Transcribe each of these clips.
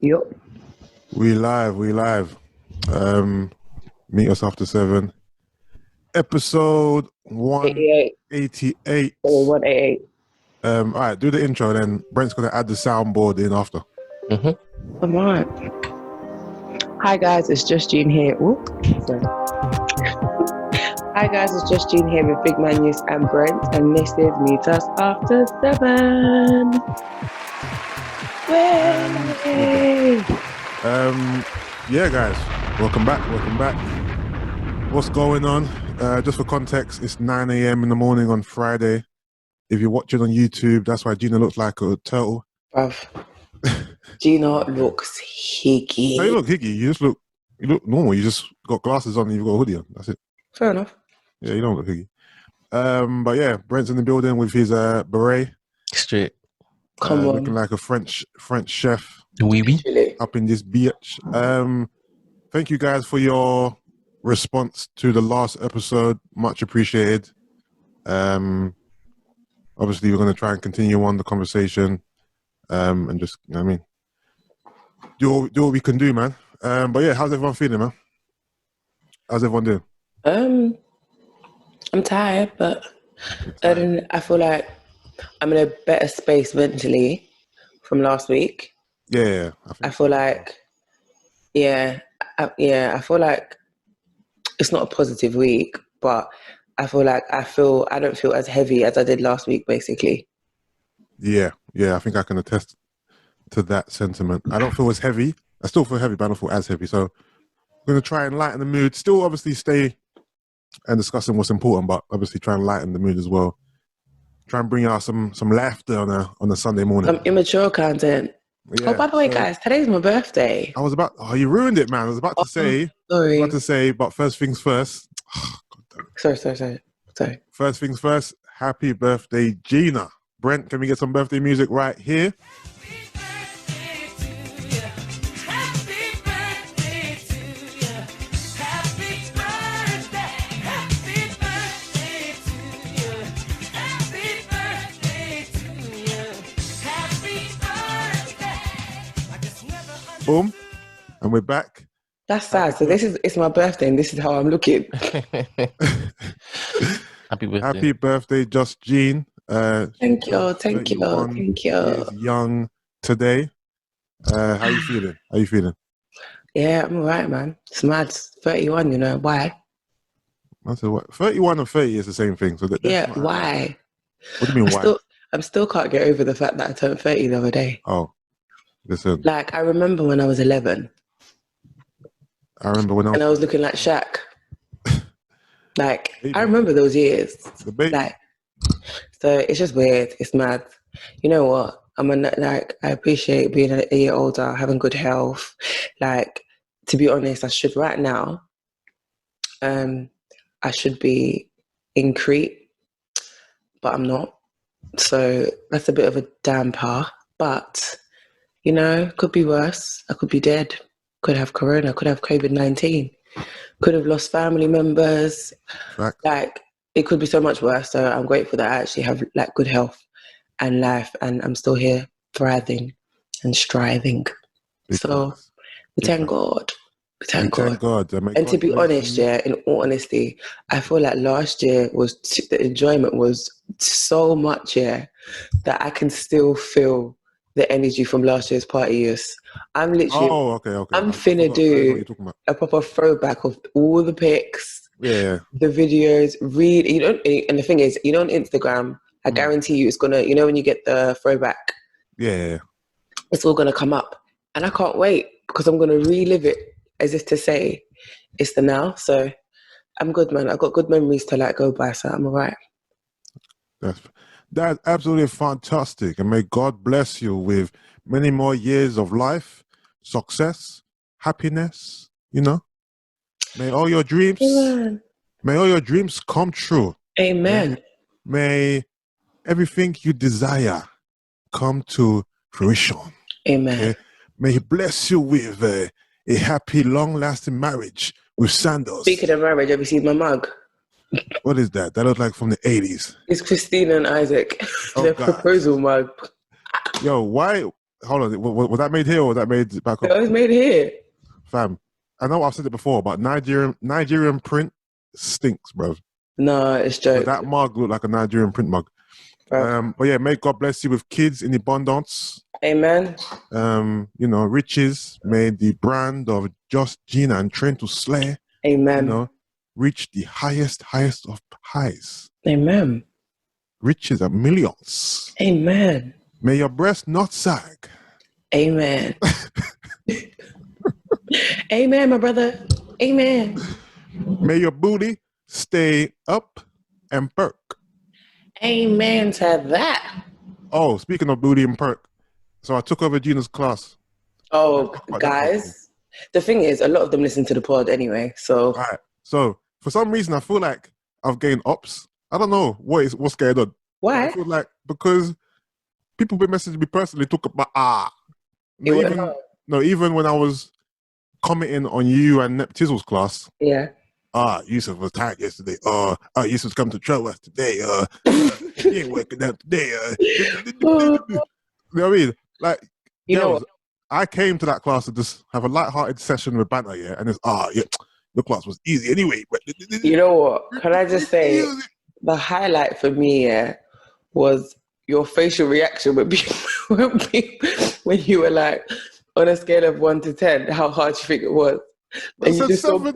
Yup. We live. Meet us after 7. Episode 88. 188. Oh, 188. All right, do the intro, then Brent's gonna add the soundboard in after. Come on. Hi guys, it's Just Jean here. Ooh, sorry. Hi guys, it's Just Jean here with Big Man News and Brent, and this is Meet Us After 7. Yay! Yeah, guys, welcome back. What's going on? Just for context, it's 9 a.m. in the morning on Friday. If you're watching on YouTube, that's why Gina looks like a turtle. Bruv. Gina looks higgy. No, you look higgy. You look normal. You just got glasses on and you've got a hoodie on. That's it. Fair enough. Yeah, you don't look higgy. But yeah, Brent's in the building with his beret. Straight. Come on. Looking like a French chef. Oui. Up in this beach. Thank you guys for your response to the last episode. Much appreciated. Obviously, we're going to try and continue on the conversation, and just, you know what I mean, do what we can do, man. But yeah, how's everyone feeling, man? How's everyone doing? I'm tired, but I feel like I'm in a better space mentally from last week. Yeah. I feel like it's not a positive week, but I feel like I don't feel as heavy as I did last week, basically. Yeah. I think I can attest to that sentiment. I don't feel as heavy. I still feel heavy, but I don't feel as heavy. So I'm going to try and lighten the mood. Still, obviously, stay and discussing what's important, but obviously try and lighten the mood as well. Try and bring out some laughter on a Sunday morning. Some immature content. Yeah, oh, by the way, guys, today's my birthday. You ruined it, man. I was about to say, but first things first. Oh, God damn it. Sorry. First things first, happy birthday, Gina. Brent, can we get some birthday music right here? Boom. And we're back. That's sad. So it's my birthday and this is how I'm looking. Happy birthday. Happy birthday, Just Jean. Thank you. Is young today. How you feeling? Yeah, I'm all right, man. It's mad. 31, you know. Why? I said, what? 31 and 30 is the same thing. So that's why? What do you mean, why? I still can't get over the fact that I turned 30 the other day. Oh, listen. Like, I remember when I was 11. And I was looking like Shaq. Like, baby. I remember those years. The baby. Like, so it's just weird. It's mad. You know what? I appreciate being a year older, having good health. Like, to be honest, I should right now, I should be in Crete, but I'm not. So that's a bit of a damper. But, you know, could be worse. I could be dead. Could have corona, could have COVID-19, could have lost family members. Right. Like, it could be so much worse. So I'm grateful that I actually have like good health and life, and I'm still here thriving and striving. So we thank God. Thank God. And to be honest, in all honesty, I feel like last year the enjoyment was so much, that I can still feel the energy from last year's party. I'm literally. Oh, okay. I'm finna do a proper throwback of all the pics, the videos. Read, and the thing is, on Instagram, I guarantee you, it's gonna. You know, when you get the throwback, it's all gonna come up, and I can't wait because I'm gonna relive it as if to say it's the now. So I'm good, man. I've got good memories to like go by, so I'm alright. That's absolutely fantastic, and may God bless you with many more years of life, success, happiness. You know, may all your dreams, come true. Amen. May everything you desire come to fruition. Amen. Okay? May He bless you with a happy, long-lasting marriage with Sandoz. Speaking of marriage, have you seen my mug? What is that? That looks like from the 80s. It's Christina and Isaac. Oh, Their God. proposal mug. Yo, why hold on, was that made here or was that made back home? It was made here. Fam, I know I've said it before, but Nigerian print stinks, bro. No, it's joke. That mug looked like a Nigerian print mug. But yeah, may God bless you with kids in abundance. Amen. Riches. May the brand of Just Gina and Trent to slay. Amen. Reach the highest of highs. Amen. Riches and millions. Amen. May your breast not sag. Amen. Amen, my brother. Amen. May your booty stay up and perk. Amen to that. Oh, speaking of booty and perk, so I took over Gina's class. Oh, guys, the thing is, a lot of them listen to the pod anyway. So, all right. So for some reason, I feel like I've gained ops. I don't know what's going on. Why? I feel like because people been messaging me personally, talk about even when I was commenting on you and Nep Tizzle's class. Yeah. Yusuf was tired yesterday. Yusuf's come to trouble us today. He ain't working out today. You know what I mean? Like, I came to that class to just have a light-hearted session with banter, yeah, and it's the class was easy anyway. You know what? Can I just say the highlight for me, was your facial reaction when you were like, on a scale of 1 to 10, how hard do you think it was? I said 7.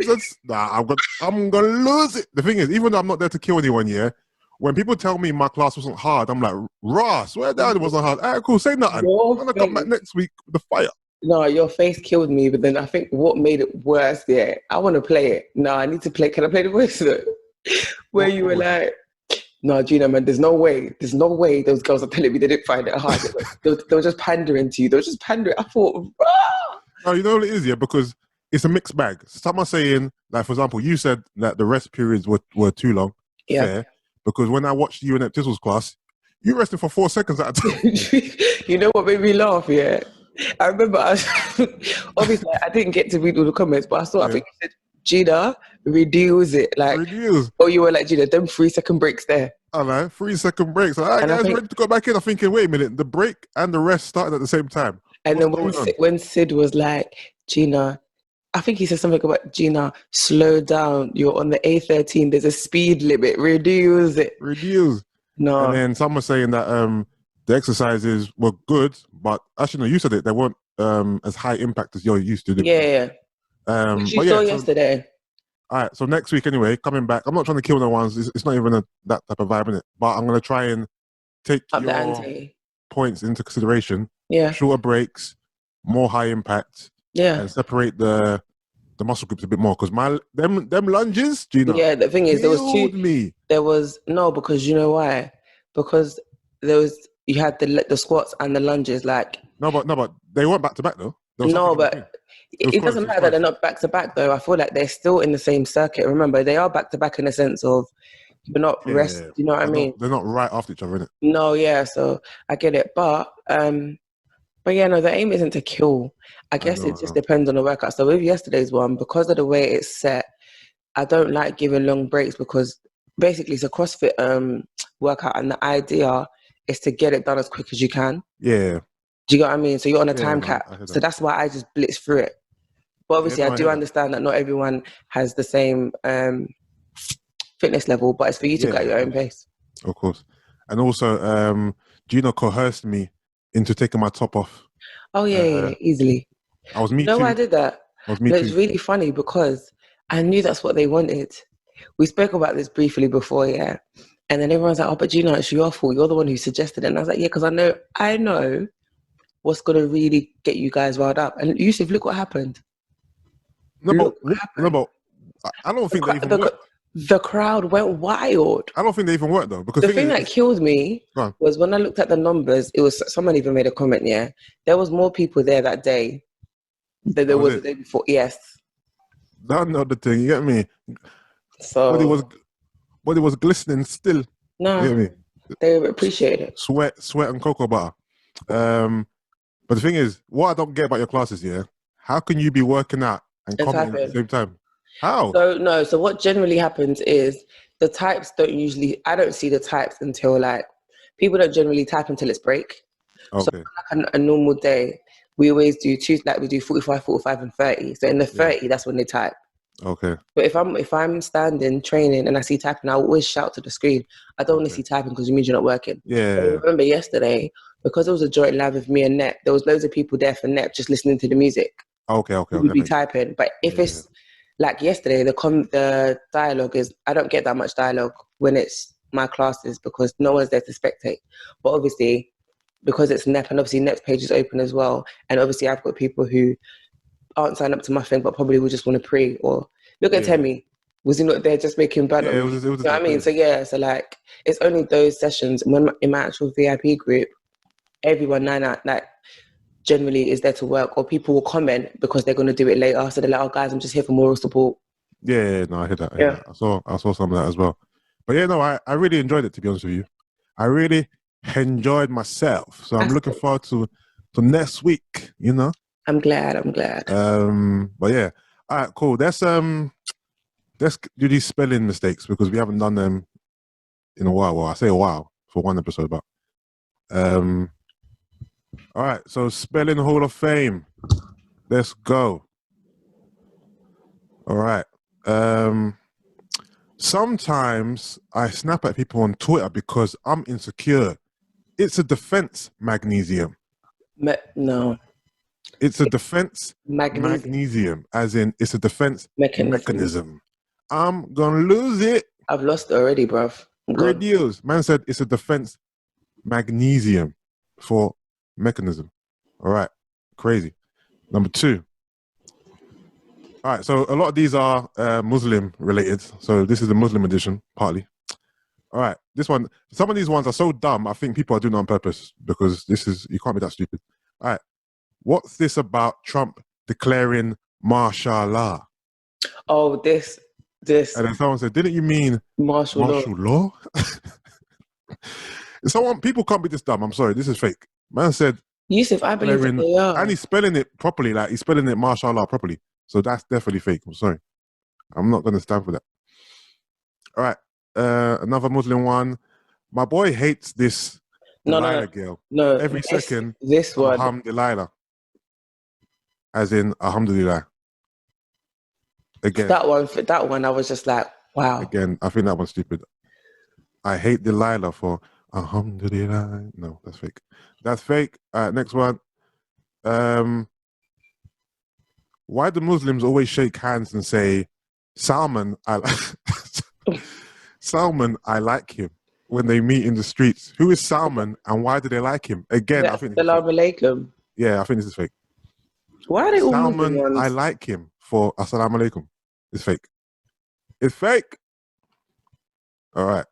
I'm gonna lose it. The thing is, even though I'm not there to kill anyone, yeah, when people tell me my class wasn't hard, I'm like, raw, swear down it wasn't hard. All right, cool, say nothing. I'm gonna come back next week with the fire. No, your face killed me, but then I think what made it worse, I want to play it. No, I need to play. Can I play the voice note? Where you were like, no, Gina, man, there's no way those girls are telling me they didn't find it hard. They were just pandering to you. They were just pandering. I thought, rah! No, you know what it is, yeah? Because it's a mixed bag. Some are saying, like, for example, you said that the rest periods were too long. Yeah. Fair, because when I watched you in that Tizzle's class, you rested for 4 seconds at a time. You know what made me laugh, yeah? I remember, obviously, I didn't get to read all the comments, but I think you said, Gina, reduce it. Like, reduce. Or you were like, Gina, them 3-second breaks there. I know, 3-second breaks. All right, guys, ready to go back in. I'm thinking, wait a minute, the break and the rest started at the same time. And then when Sid was like, Gina, I think he said something about, Gina, slow down. You're on the A13. There's a speed limit. Reduce it. Reduce. No. And then some were saying that the exercises were good, but actually, no, you said it. They weren't as high impact as you're used to. Yeah. Which you saw yesterday. All right. So next week, anyway, coming back. I'm not trying to kill no ones. It's not even that type of vibe in it. But I'm going to try and take your points into consideration. Yeah. Shorter breaks, more high impact. Yeah. And separate the muscle groups a bit more, because them lunges, Gina. Yeah, the thing is, there was two. Because you know why? Because you had the squats and the lunges, like. No, but they weren't back to back though. No, but it doesn't matter that they're not back to back though. I feel like they're still in the same circuit. Remember, they are back to back in the sense of you're not rest. You know what I mean? They're not right after each other, innit? No, yeah. So I get it, but yeah, no, the aim isn't to kill. I guess it just depends on the workout. So with yesterday's one, because of the way it's set, I don't like giving long breaks because basically it's a CrossFit workout, and the idea is to get it done as quick as you can. Yeah. Do you get what I mean? So you're on a time cap. So that's why I just blitz through it. But obviously I do understand that not everyone has the same fitness level, but it's for you to go at your own pace. Of course. And also, Gina coerced me into taking my top off. Oh, yeah, easily. I was me too. You know why I did that? It's really funny because I knew that's what they wanted. We spoke about this briefly before, yeah. And then everyone's like, oh, but Gina, it's your fault. You're the one who suggested it. And I was like, yeah, because I know what's going to really get you guys riled up. And Yusuf, look what happened. No, but I don't think they even worked. The crowd went wild. I don't think they even worked though. Because the thing that killed me was when I looked at the numbers, it was someone even made a comment, yeah. There was more people there that day than there was the day before. Yes. That's not the thing, you get me? So but it was glistening still. No. You get me? They appreciate it. Sweat and cocoa butter. But the thing is, what I don't get about your classes, yeah, how can you be working out and commenting at the same time? How? So what generally happens is the types I don't see the types until like, people don't generally type until it's break. So Okay. like a normal day, we always do we do 45, 45, and 30. So in the 30, that's when they type. Okay. But if I'm standing training and I see typing, I'll always shout to the screen. I don't want to see typing because it means you're not working. Yeah. But I remember yesterday, because it was a joint live with me and Nep, there was loads of people there for Nep just listening to the music. Okay. We'd be typing. But if it's like yesterday, the dialogue is, I don't get that much dialogue when it's my classes because no one's there to spectate. But obviously, because it's Nep, and obviously Nep's page is open as well, and obviously I've got people who aren't signed up to my thing but probably will just want to pre, or look at Temmie. Was he not there just making bad? Yeah, it was you know what I mean? So like it's only those sessions. When in my actual VIP group, everyone like generally is there to work, or people will comment because they're going to do it later. So they're like, "Oh, guys, I'm just here for moral support." Yeah, no, I heard that. I saw some of that as well. But yeah, no, I really enjoyed it, to be honest with you. I really enjoyed myself. So I'm looking forward to next week, you know. I'm glad. But yeah. All right, cool. Let's do these spelling mistakes because we haven't done them in a while. Well, I say a while for one episode, but all right, so Spelling Hall of Fame. Let's go. All right. Sometimes I snap at people on Twitter because I'm insecure. It's a defense magnesium. No. It's a defense magnesium, as in it's a defense mechanism. I'm gonna lose it. I've lost it already, bruv. Great news. Man said it's a defense magnesium for mechanism. All right. Crazy. Number 2. All right. So a lot of these are Muslim related. So this is the Muslim edition, partly. All right. This one, some of these ones are so dumb, I think people are doing it on purpose because you can't be that stupid. All right. What's this about Trump declaring martial law? Oh, this. And then someone said, didn't you mean martial law? People can't be this dumb. I'm sorry. This is fake. Man said, Yusuf, I believe that they are. And he's spelling it properly. Like he's spelling it martial law properly. So that's definitely fake. I'm sorry. I'm not going to stand for that. All right. Another Muslim one. My boy hates this Delilah girl. No. Every second. This one. Delilah. As in, alhamdulillah. Again. That one, I was just like, wow. Again, I think that one's stupid. I hate Delilah for alhamdulillah. No, that's fake. That's fake. All right, next one. Why do Muslims always shake hands and say, Salman, Salman, I like him when they meet in the streets? Who is Salman and why do they like him? Again, I think Assalamu alaikum. Yeah, I think this is fake. Why are they all Salman, I like him for assalamu alaikum. It's fake. It's fake. All right.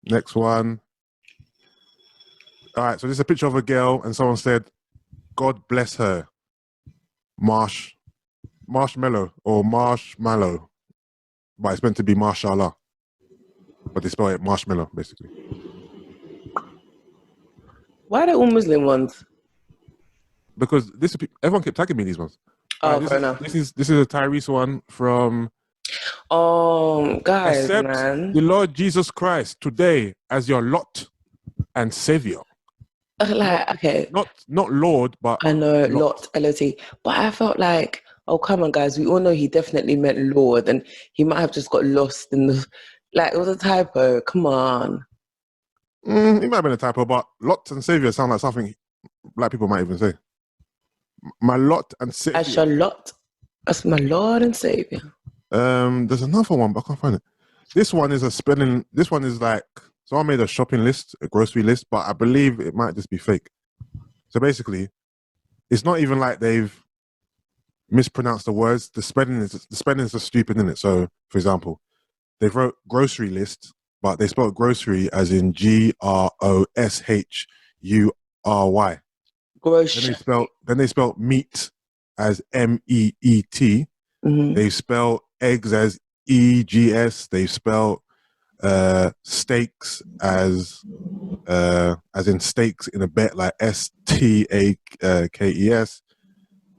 Next one. All right, so this is a picture of a girl and someone said, God bless her. Marshmallow or marshmallow. But it's meant to be mashallah. But they spell it marshmallow, basically. Why are they all Muslim ones? Because everyone kept tagging me these ones. Oh, fair enough. This is a Tyrese one from... guys, accept man. the Lord Jesus Christ today as your Lord and Savior. Like, okay. Not Lord, but... I know, Lot, L-O-T. But I felt like, oh, come on, guys. We all know he definitely meant Lord, and he might have just got lost in the... Like, it was a typo. Come on. It might have been a typo, but Lot and Savior sound like something black people might even say. My Lot and Savior. As your Lot. That's my Lord and Savior. There's another one, but I can't find it. This one is a spelling... This one is like... Someone made a shopping list, a grocery list, but I believe it might just be fake. So basically, it's not even like they've mispronounced the words. The spelling is just stupid, isn't it? So, for example, they wrote grocery list, but they spelled grocery as in Groshury. Grocery. Then they spelled meat as MEET. Mm-hmm. They spelled eggs as EGS. They spelled steaks as in steaks in a bet, like STAKES.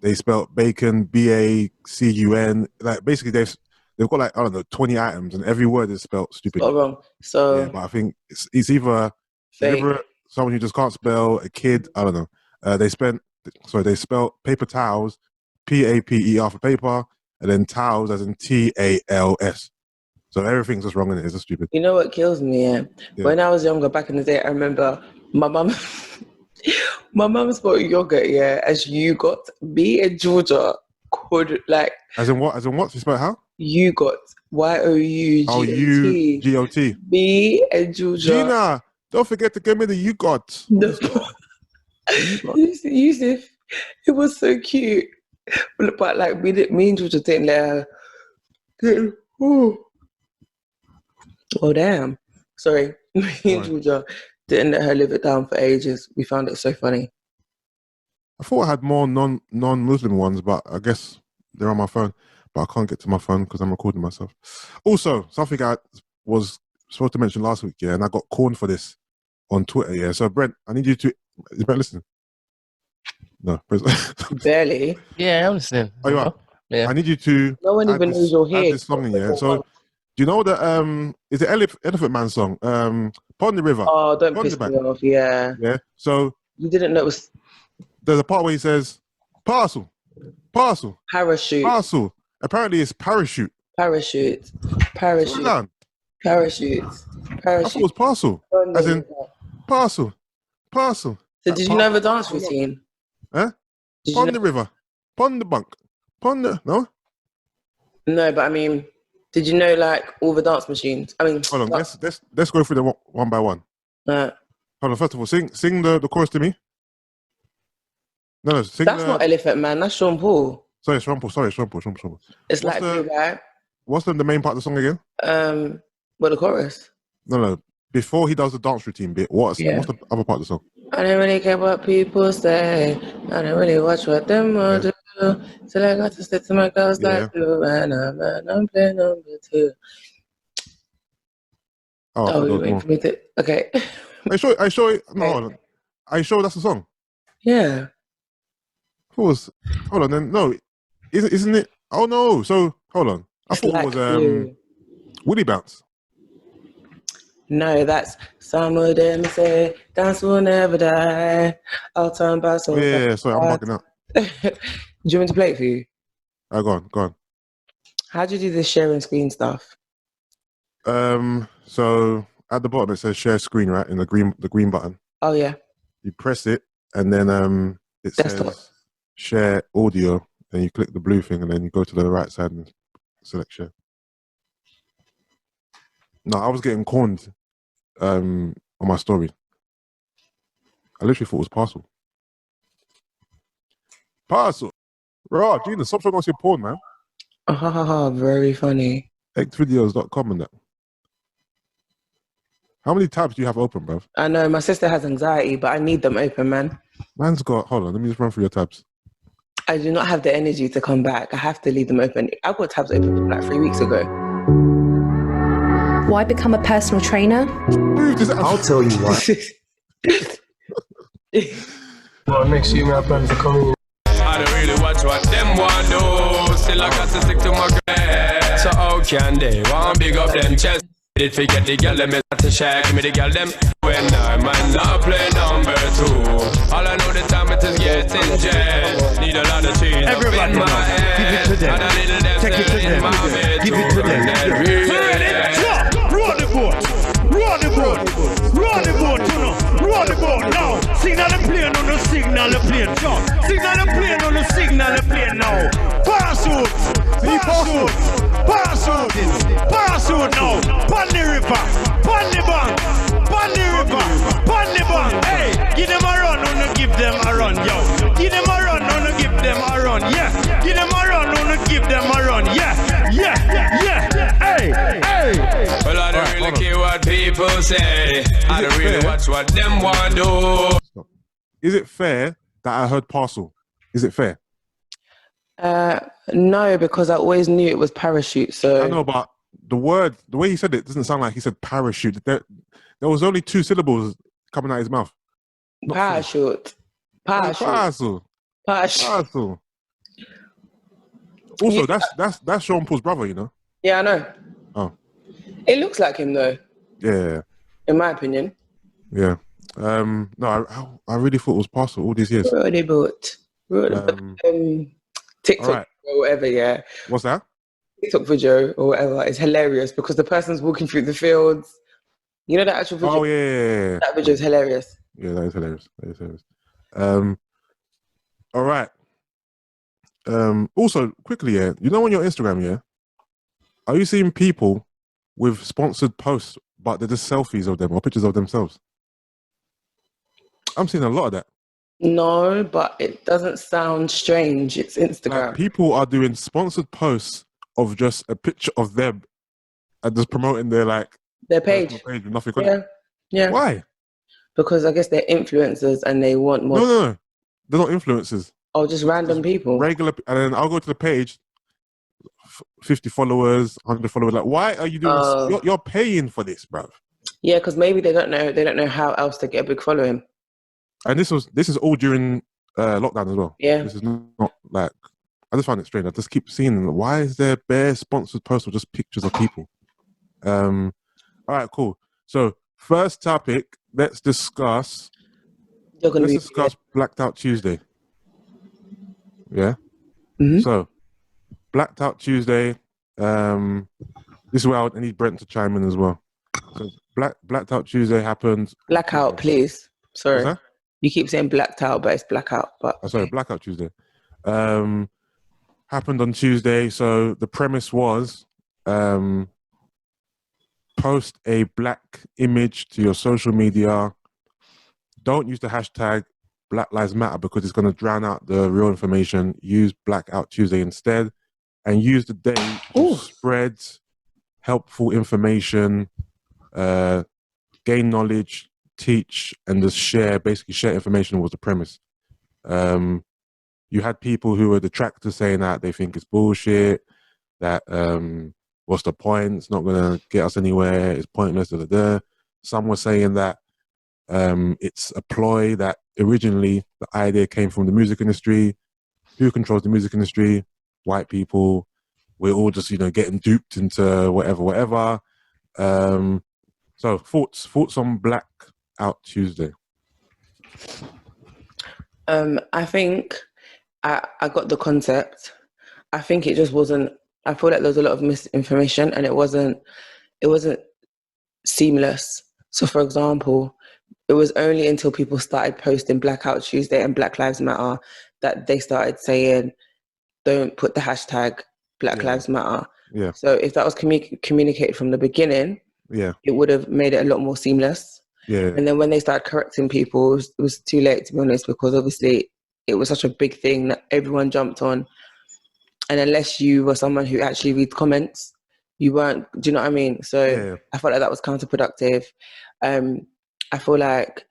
They spelled bacon BACUN. Like basically they've got like, I don't know, 20 items and every word is spelled stupid. Wrong. So yeah, but I think it's either deliberate someone who just can't spell, a kid, I don't know. They spelled paper towels, Paper for paper, and then towels as in TALS. So everything's just wrong in it. It's just stupid. You know what kills me? Yeah? When I was younger, back in the day, I remember my mum. My mum spelled yogurt, as you got. Me and Georgia could like. As in what? As in what? You spell it how? You got. YOUGOT. Oh, UGOT. Me and Georgia. Gina, don't forget to give me the you got. Yusuf, it was so cute. But like me and Georgia didn't let her. Oh damn! Sorry, me and Georgia didn't let her live it down for ages. We found it so funny. I thought I had more non-Muslim ones, but I guess they're on my phone. But I can't get to my phone because I'm recording myself. Also, something I was supposed to mention last week, and I got corned for this on Twitter. So Brent, I need you to. Is Brent listening? No, barely. Yeah, I'm listening. Oh, you are? Yeah. I need you to. No one even knows you're here. This song in, So, do you know the is it Elephant Man song? Pond the River. Oh, don't piss me off. Yeah. Yeah. So you didn't know it was. There's a part where he says, "Parcel, parachute, parcel." Apparently, it's parachute. Parachute. Parachute. I thought it was parcel. As in parcel. So did you know the dance routine? Huh? Pond the river. Pond the bunk. Pond the... No? No, but I mean, did you know like all the dance machines? I mean... Hold on, let's go through them one by one. Hold on, first of all, sing the chorus to me. No, sing That's not Elephant Man, that's Sean Paul. Sorry, Sean Paul. It's like right? What's the main part of the song again? The chorus. No. Before he does the dance routine bit, what's the other part of the song? I don't really care what people say. I don't really watch what them all do. So I got to stick to my girls like you. And I'm playing number 2. You're waiting for me to... Okay. Are you sure? No, hold on. Are you sure that's the song? Yeah. Of course. Hold on then. No. Isn't it? Oh no. So hold on. I thought it was Woody Bounce. No, that's some of them say dance will never die. I'll turn back so sorry, I'm bugging out. Do you want me to play it for you? Go on. How do you do this sharing screen stuff? So at the bottom it says share screen, right? In the green button. Oh yeah. You press it and then it says share audio, and you click the blue thing, and then you go to the right side and select share. No, I was getting corned on my story. I literally thought it was parcel. Right, Gina, stop showing us your porn, man. Very funny. Xvideos.com and that. How many tabs do you have open, bruv? I know, my sister has anxiety, but I need them open, man. Man's got... Hold on, let me just run through your tabs. I do not have the energy to come back. I have to leave them open. I got tabs open from like 3 weeks ago. Why become a personal trainer? I'll tell you why. What makes you my plan for coming? I don't really watch what them want do. Still I got to stick to my grade. So how can they want big up them chest? Did forget the girl them is to share. Give me the girl them when I might not play number 2. All I know the time it is getting jet. Need a lot of cheese. Everybody up in my head. Give it to them. And a little take it to them. Give it to them. Run the boat. Run the boat. Run the boat. Run the boat now. Signal the plane on the signal the plane. Signal the plane on the signal the plane now. Parachute. Parachute. Parachute now. Pon the river. Pon the bank. Pon the river. Pon the bank. Hey, give them a run. Wanna give them a run, yo. Give them a run. Wanna give them a run. Yeah. Give them a run. Wanna give them a run. Yeah. Hey. Well, I don't really care what people say. I don't really watch what them want to do. Is it fair that I heard parcel? Is it fair? No, because I always knew it was parachute. So I know, but the way he said it doesn't sound like he said parachute. There was only 2 syllables coming out of his mouth. Parachute. Parcel. Also, that's Sean Paul's brother, you know. Yeah, I know. Oh, it looks like him though. Yeah. In my opinion. Yeah. No, I really thought it was Parcel all these years. Roddy Boat. TikTok right. or whatever, yeah. What's that? TikTok video or whatever is hilarious because the person's walking through the fields. You know that actual video? Oh, yeah. That video is hilarious. Yeah, that is hilarious. All right. Also, quickly, yeah, you know on your Instagram, yeah, are you seeing people with sponsored posts, but they're just selfies of them or pictures of themselves? I'm seeing a lot of that. No, but it doesn't sound strange. It's Instagram. Like, people are doing sponsored posts of just a picture of them and just promoting their page with nothing on it. Yeah. Why? Because I guess they're influencers and they want more. No. They're not influencers. Oh, just random people. Regular, and then I'll go to the page, 50 followers, 100 followers. Like, why are you doing this? You're paying for this, bruv. Yeah, because maybe they don't know how else to get a big following. And this is all during lockdown as well. Yeah. This is not like, I just find it strange. I just keep seeing them. Why is there bare sponsored posts or just pictures of people? All right, cool. So first topic, let's discuss Blacked Out Tuesday. Yeah. Mm-hmm. So Blacked Out Tuesday. This is where I need Brent to chime in as well. So Blacked Out Tuesday happened. Blackout, please. Sorry. What's that? You keep saying blacked out, but it's blackout. But sorry, Blackout Tuesday. Happened on Tuesday. So the premise was post a black image to your social media. Don't use the hashtag Black Lives Matter because it's going to drown out the real information. Use Blackout Tuesday instead, and use the day to spread helpful information, gain knowledge, teach, and just share information was the premise. You had people who were detractors saying that they think it's bullshit, that what's the point, it's not going to get us anywhere, it's pointless. Some were saying that it's a ploy, that originally the idea came from the music industry. Who controls the music industry? White people. We're all just getting duped into whatever. So thoughts on Blackout Tuesday? I think I got the concept. I think it just wasn't. I feel like there was a lot of misinformation, and it wasn't seamless. So, for example, it was only until people started posting Blackout Tuesday and Black Lives Matter that they started saying, "Don't put the hashtag Black Lives Matter." Yeah. So, if that was communicated from the beginning, it would have made it a lot more seamless. Yeah. And then when they started correcting people, it was too late, to be honest, because obviously it was such a big thing that everyone jumped on. And unless you were someone who actually reads comments, you weren't, do you know what I mean? So I felt like that was counterproductive. I feel like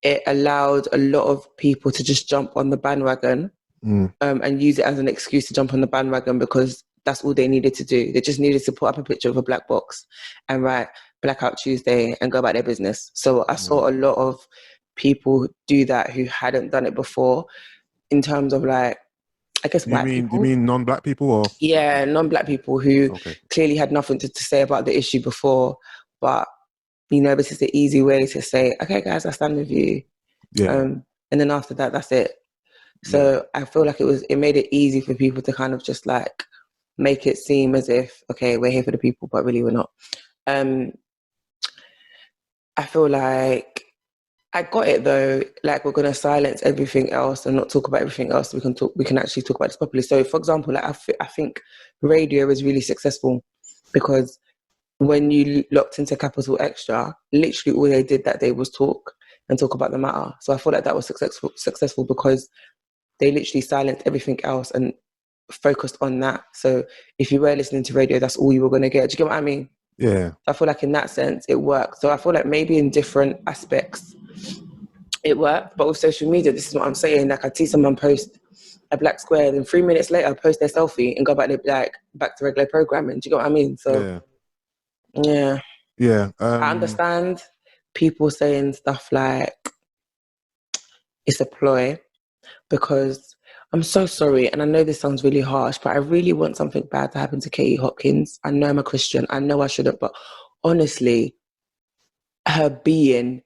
it allowed a lot of people to just jump on the bandwagon and use it as an excuse to jump on the bandwagon because that's all they needed to do. They just needed to put up a picture of a black box and write Blackout Tuesday and go about their business. So I saw a lot of people do that who hadn't done it before, in terms of like, I guess white people. You mean non-black people or? Yeah, non-black people who clearly had nothing to say about the issue before, but this is the easy way to say, okay guys, I stand with you. Yeah. And then after that, that's it. So I feel like it made it easy for people to kind of just like make it seem as if, okay, we're here for the people, but really we're not. I feel like I got it though, like we're gonna silence everything else and not talk about everything else. We can actually talk about this properly. So for example, like I think radio is really successful because when you locked into Capital Extra, literally all they did that day was talk about the matter. So I feel like that was successful because they literally silenced everything else and focused on that. So if you were listening to radio, that's all you were gonna get. Do you get what I mean? Yeah. I feel like in that sense it worked. So I feel like maybe in different aspects it worked, but with social media, this is what I'm saying. Like I see someone post a black square, then 3 minutes later post their selfie and go back to regular programming. Do you get what I mean? So yeah. I understand people saying stuff like it's a ploy because I'm so sorry, and I know this sounds really harsh, but I really want something bad to happen to Katie Hopkins. I know I'm a Christian. I know I shouldn't, but honestly, her being,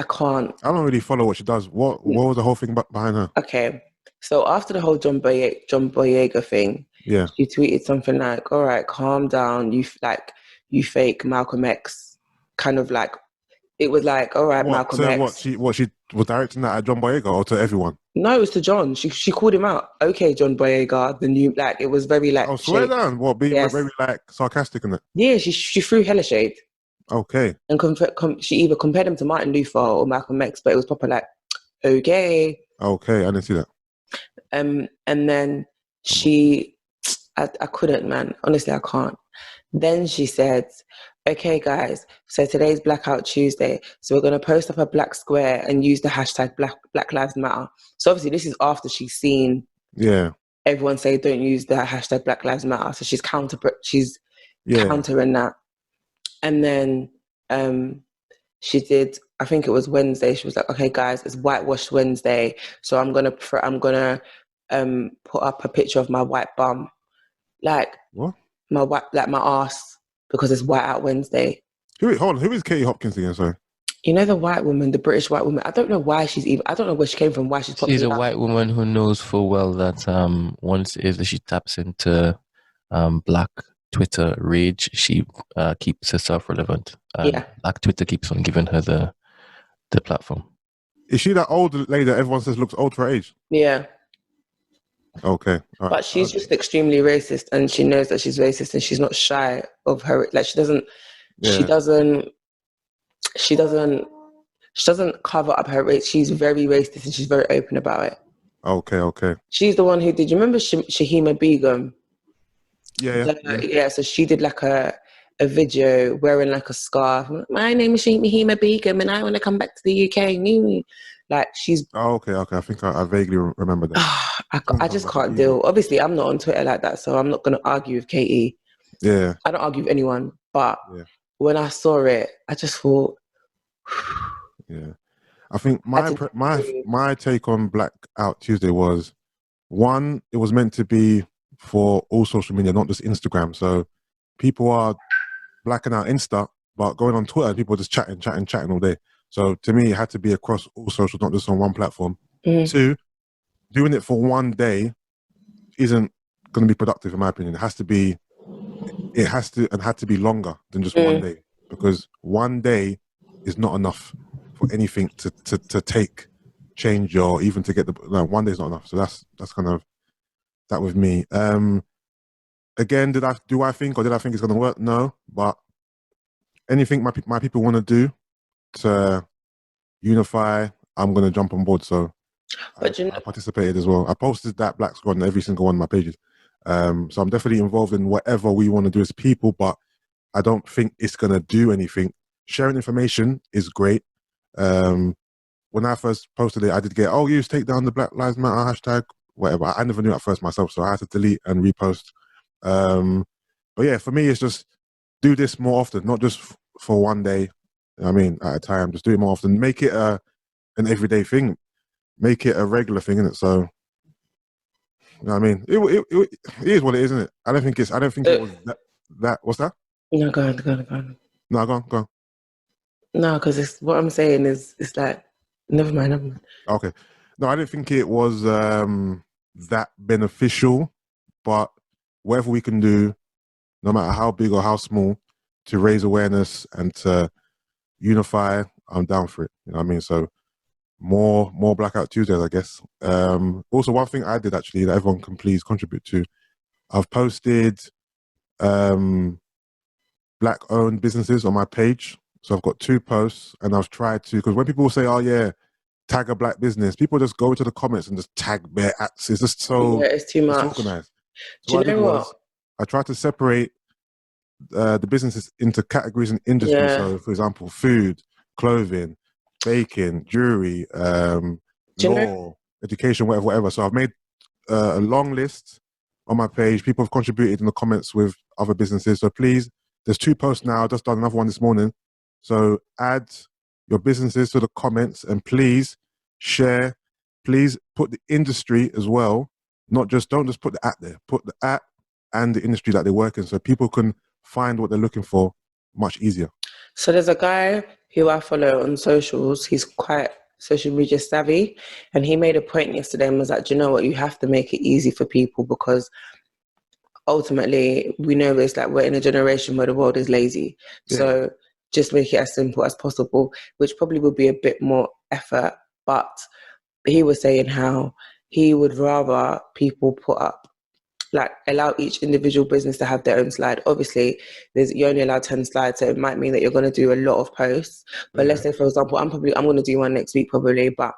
I can't. I don't really follow what she does. What was the whole thing behind her? Okay. So after the whole John Boyega thing, yeah, she tweeted something like, "All right, calm down. You fake Malcolm X." Kind of like, it was like, "All right, Malcolm X." What she was directing that at John Boyega or to everyone? No, it was to John. She called him out. Okay, John Boyega, the new, like, it was very like. Oh, swear down. What, being very like sarcastic in it? Yeah, she threw hella shade. Okay. And she either compared him to Martin Luther or Malcolm X, but it was proper like, okay. Okay, I didn't see that. And then I couldn't, man. Honestly, I can't. Then she said, okay, guys, so today's Blackout Tuesday. So we're going to post up a black square and use the hashtag Black Lives Matter. So obviously this is after she's seen everyone say don't use the hashtag Black Lives Matter. So she's countering that. And then she did, I think it was Wednesday. She was like, okay, guys, it's Whitewash Wednesday. So I'm going to put up a picture of my white bum. Like, what? My ass, because it's White Out Wednesday. Who is Katie Hopkins again? Sorry. You know the white woman, the British white woman. I don't know why I don't know where she came from. Why she's popular. She's a white woman who knows full well that once she taps into Black Twitter rage, she keeps herself relevant. Black Twitter keeps on giving her the platform. Is she that old lady that everyone says looks old for her age? Yeah. Okay. But she's just extremely racist, and she knows that she's racist, and she's not shy of her. Like she doesn't cover up her race. She's very racist, and she's very open about it. Okay. She's the one who did. You remember Shahima Begum? Yeah. So she did like a video wearing like a scarf. My name is Shahima Begum, and I want to come back to the UK. Like she's. Okay. I think I vaguely remember that. I just can't deal. Obviously, I'm not on Twitter like that, so I'm not going to argue with Katie. Yeah. I don't argue with anyone, but when I saw it, I just thought. Yeah, I think my take on Blackout Tuesday was, one, it was meant to be for all social media, not just Instagram. So people are blacking out Insta, but going on Twitter, people are just chatting all day. So to me, it had to be across all socials, not just on one platform. Mm-hmm. 2, doing it for one day isn't going to be productive, in my opinion. It had to be longer than just one day, because one day is not enough for anything to take change, or even to get one day is not enough. So that's kind of that with me. Again, did I think it's going to work? No, but anything my people want to do to unify, I'm going to jump on board. So I participated as well. I posted that Black Squad on every single one of my pages. So I'm definitely involved in whatever we want to do as people, but I don't think it's going to do anything. Sharing information is great. When I first posted it, I did get, you take down the Black Lives Matter hashtag, whatever. I never knew at first myself, so I had to delete and repost. But yeah, for me, it's just do this more often, not just for one day. I mean, at a time, just do it more often. Make it an everyday thing. Make it a regular thing, innit? So, you know what I mean? It is what it is, isn't it? I don't think it was that. What's that? No, go on. No, go on. No, because what I'm saying is, it's like, never mind. Okay. No, I didn't think it was that beneficial, but whatever we can do, no matter how big or how small, to raise awareness and to unify, I'm down for it. You know what I mean? So more Blackout Tuesdays, I guess. Also, one thing I did actually that everyone can please contribute to, I've posted Black-owned businesses on my page. So I've got 2 posts, and I've tried to, because when people say, tag a Black business, people just go to the comments and just tag bare acts. It's just so it's too much. Organized. So do you know what? I tried to separate the businesses into categories and industries. Yeah. So, for example, food, clothing, baking, jewelry, law, education, whatever. So I've made a long list on my page. People have contributed in the comments with other businesses. So please, there's 2 posts now. I just done another one this morning. So add your businesses to the comments, and please share. Please put the industry as well. Don't just put the at there. Put the at and the industry that they work in, so people can find what they're looking for much easier. So there's a guy who I follow on socials, he's quite social media savvy, and he made a point yesterday and was like, do you know what, you have to make it easy for people, because ultimately we know it's like we're in a generation where the world is lazy. So just make it as simple as possible, which probably would be a bit more effort. But he was saying how he would rather people put up, like, allow each individual business to have their own slide. Obviously, you're only allowed 10 slides, so it might mean that you're going to do a lot of posts. But let's say, for example, I'm going to do one next week probably, but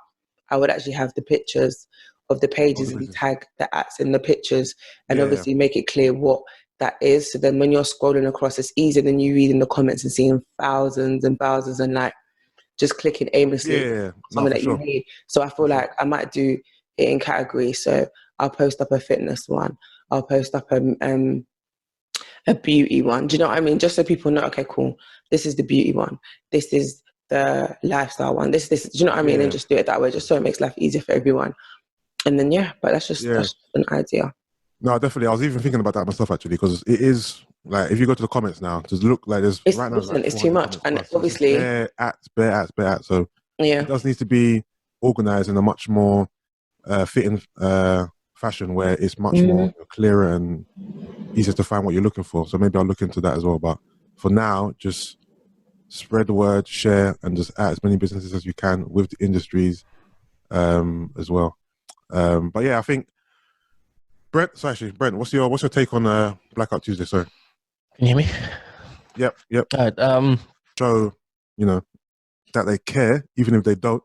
I would actually have the pictures of the pages and tag the @ in the pictures, and obviously make it clear what that is. So then when you're scrolling across, it's easier than you reading the comments and seeing thousands and thousands and like just clicking aimlessly something that you need. So I feel like I might do it in categories. So I'll post up a fitness one. I'll post up a beauty one. Do you know what I mean? Just so people know, okay, cool, this is the beauty one. This is the lifestyle one. This, do you know what I mean? And just do it that way, just so it makes life easier for everyone. And then, but that's just an idea. No, definitely. I was even thinking about that myself, actually, because it is, like, if you go to the comments now, just look like there's right now, like, it's too much. And obviously, bare ads. So it does need to be organized in a much more fitting fashion, where it's much more clearer and easier to find what you're looking for. So maybe I'll look into that as well. But for now, just spread the word, share, and just add as many businesses as you can with the industries as well. But yeah, I think Brent, what's your take on Blackout Tuesday? Sorry, can you hear me? Yep. All right, so that they care, even if they don't.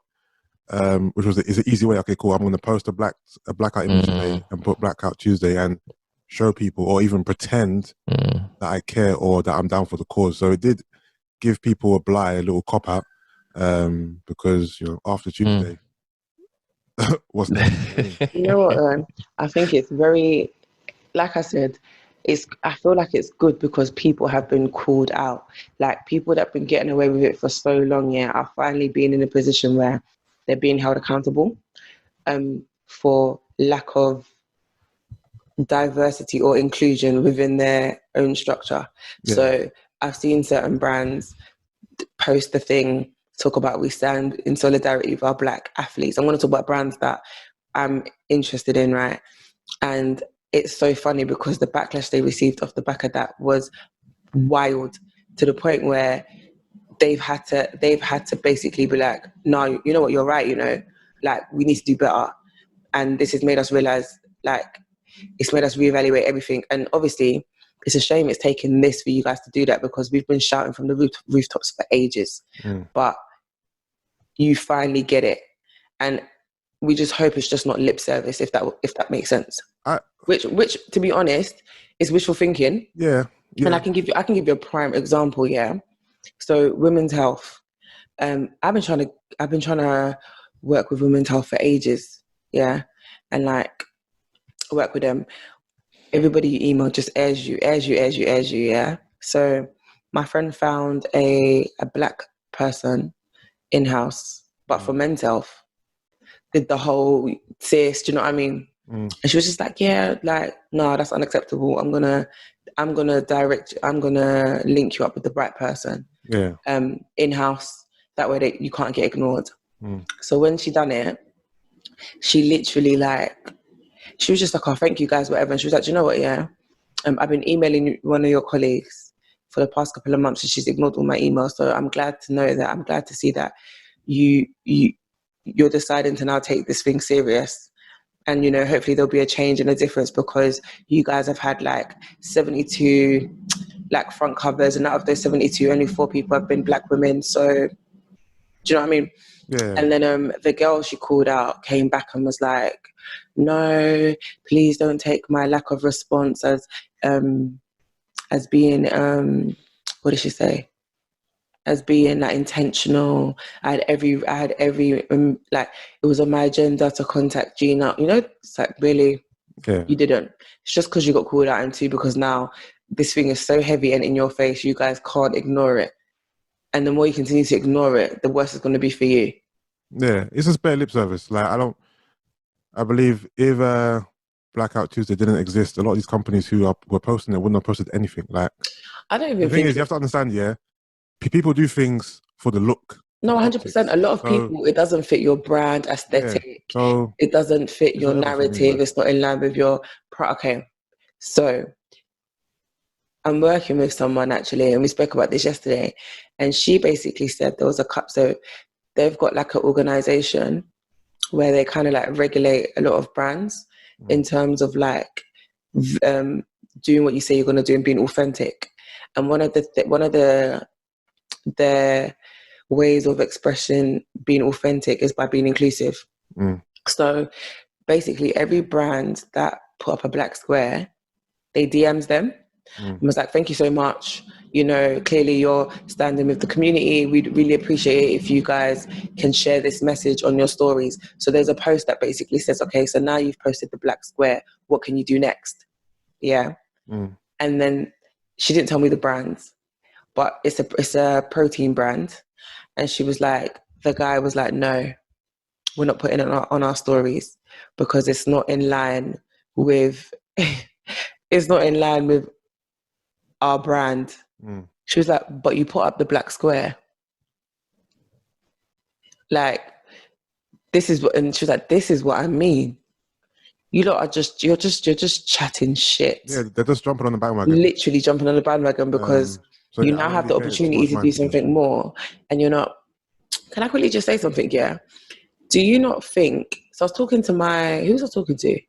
Which is an easy way. Okay, cool. I'm going to post a Blackout image today and put Blackout Tuesday and show people, or even pretend that I care or that I'm down for the cause. So it did give people a little cop out, because after Tuesday, what's that? You know what? I think it's very, like I said, I feel like it's good because people have been called out. Like, people that have been getting away with it for so long, are finally being in a position where they're being held accountable for lack of diversity or inclusion within their own structure. So I've seen certain brands post the thing, talk about we stand in solidarity with our Black athletes. I'm going to talk about brands that I'm interested in, right? And it's so funny because the backlash they received off the back of that was wild, to the point where they've had to basically be like, no, you know what, you're right, like, we need to do better. And this has made us realize, like, it's made us reevaluate everything. And obviously it's a shame it's taken this for you guys to do that, because we've been shouting from the rooftops for ages. But you finally get it, and we just hope it's just not lip service, if that makes sense. Which to be honest is wishful thinking. Yeah. And I can give you a prime example. So women's health, I've been trying to work with women's health for ages, and like work with them. Everybody you email just airs you, So my friend found a Black person in-house, but for men's health, did the whole cis, do you know what I mean? And she was just like, no, that's unacceptable. I'm gonna link you up with the right person. In-house, that way you can't get ignored. So when she done it, she literally she was just like, oh, thank you guys, whatever. And she was like, do you know what, I've been emailing one of your colleagues for the past couple of months, and she's ignored all my emails. So I'm glad to see that you're deciding to now take this thing serious. And, hopefully there'll be a change and a difference, because you guys have had 72 front covers, and out of those 72, only 4 people have been Black women. So, do you know what I mean? Yeah. And then the girl she called out came back and was like, no, please don't take my lack of response as being, what did she say? As being intentional. I had every it was on my agenda to contact Gina. It's like, really? You didn't. It's just because you got called out, and 2, because now this thing is so heavy and in your face, you guys can't ignore it. And the more you continue to ignore it, the worse it's going to be for you. Yeah, it's just bare lip service. I believe if Blackout Tuesday didn't exist, a lot of these companies who were posting it wouldn't have posted anything. I don't even think... The thing is, you have to understand, people do things for the look. No, 100%. A lot of people, it doesn't fit your brand aesthetic. Yeah, so it doesn't fit your narrative. It's not in line with your okay. So I'm working with someone actually, and we spoke about this yesterday, and she basically said there was a cup. So they've got like an organization where they kind of like regulate a lot of brands in terms of like doing what you say you're going to do and being authentic. And one of their ways of expressing being authentic is by being inclusive. So basically every brand that put up a black square, they DMs them and was like, thank you so much, you know, clearly you're standing with the community, we'd really appreciate it if you guys can share this message on your stories. So there's a post that basically says, okay, so now you've posted the black square, what can you do next? And then she didn't tell me the brands, but it's a protein brand. And she was like, the guy was like, no, we're not putting it on our stories because it's not in line with our brand. She was like, but you put up the black square. Like, this is what, and she was like, this is what I mean. You lot are you're just chatting shit. Yeah, they're just jumping on the bandwagon. Literally jumping on the bandwagon because you now have the opportunity to do something more, and you're not. Can I quickly just say something? Yeah. Do you not think? So I was talking to who was I talking to?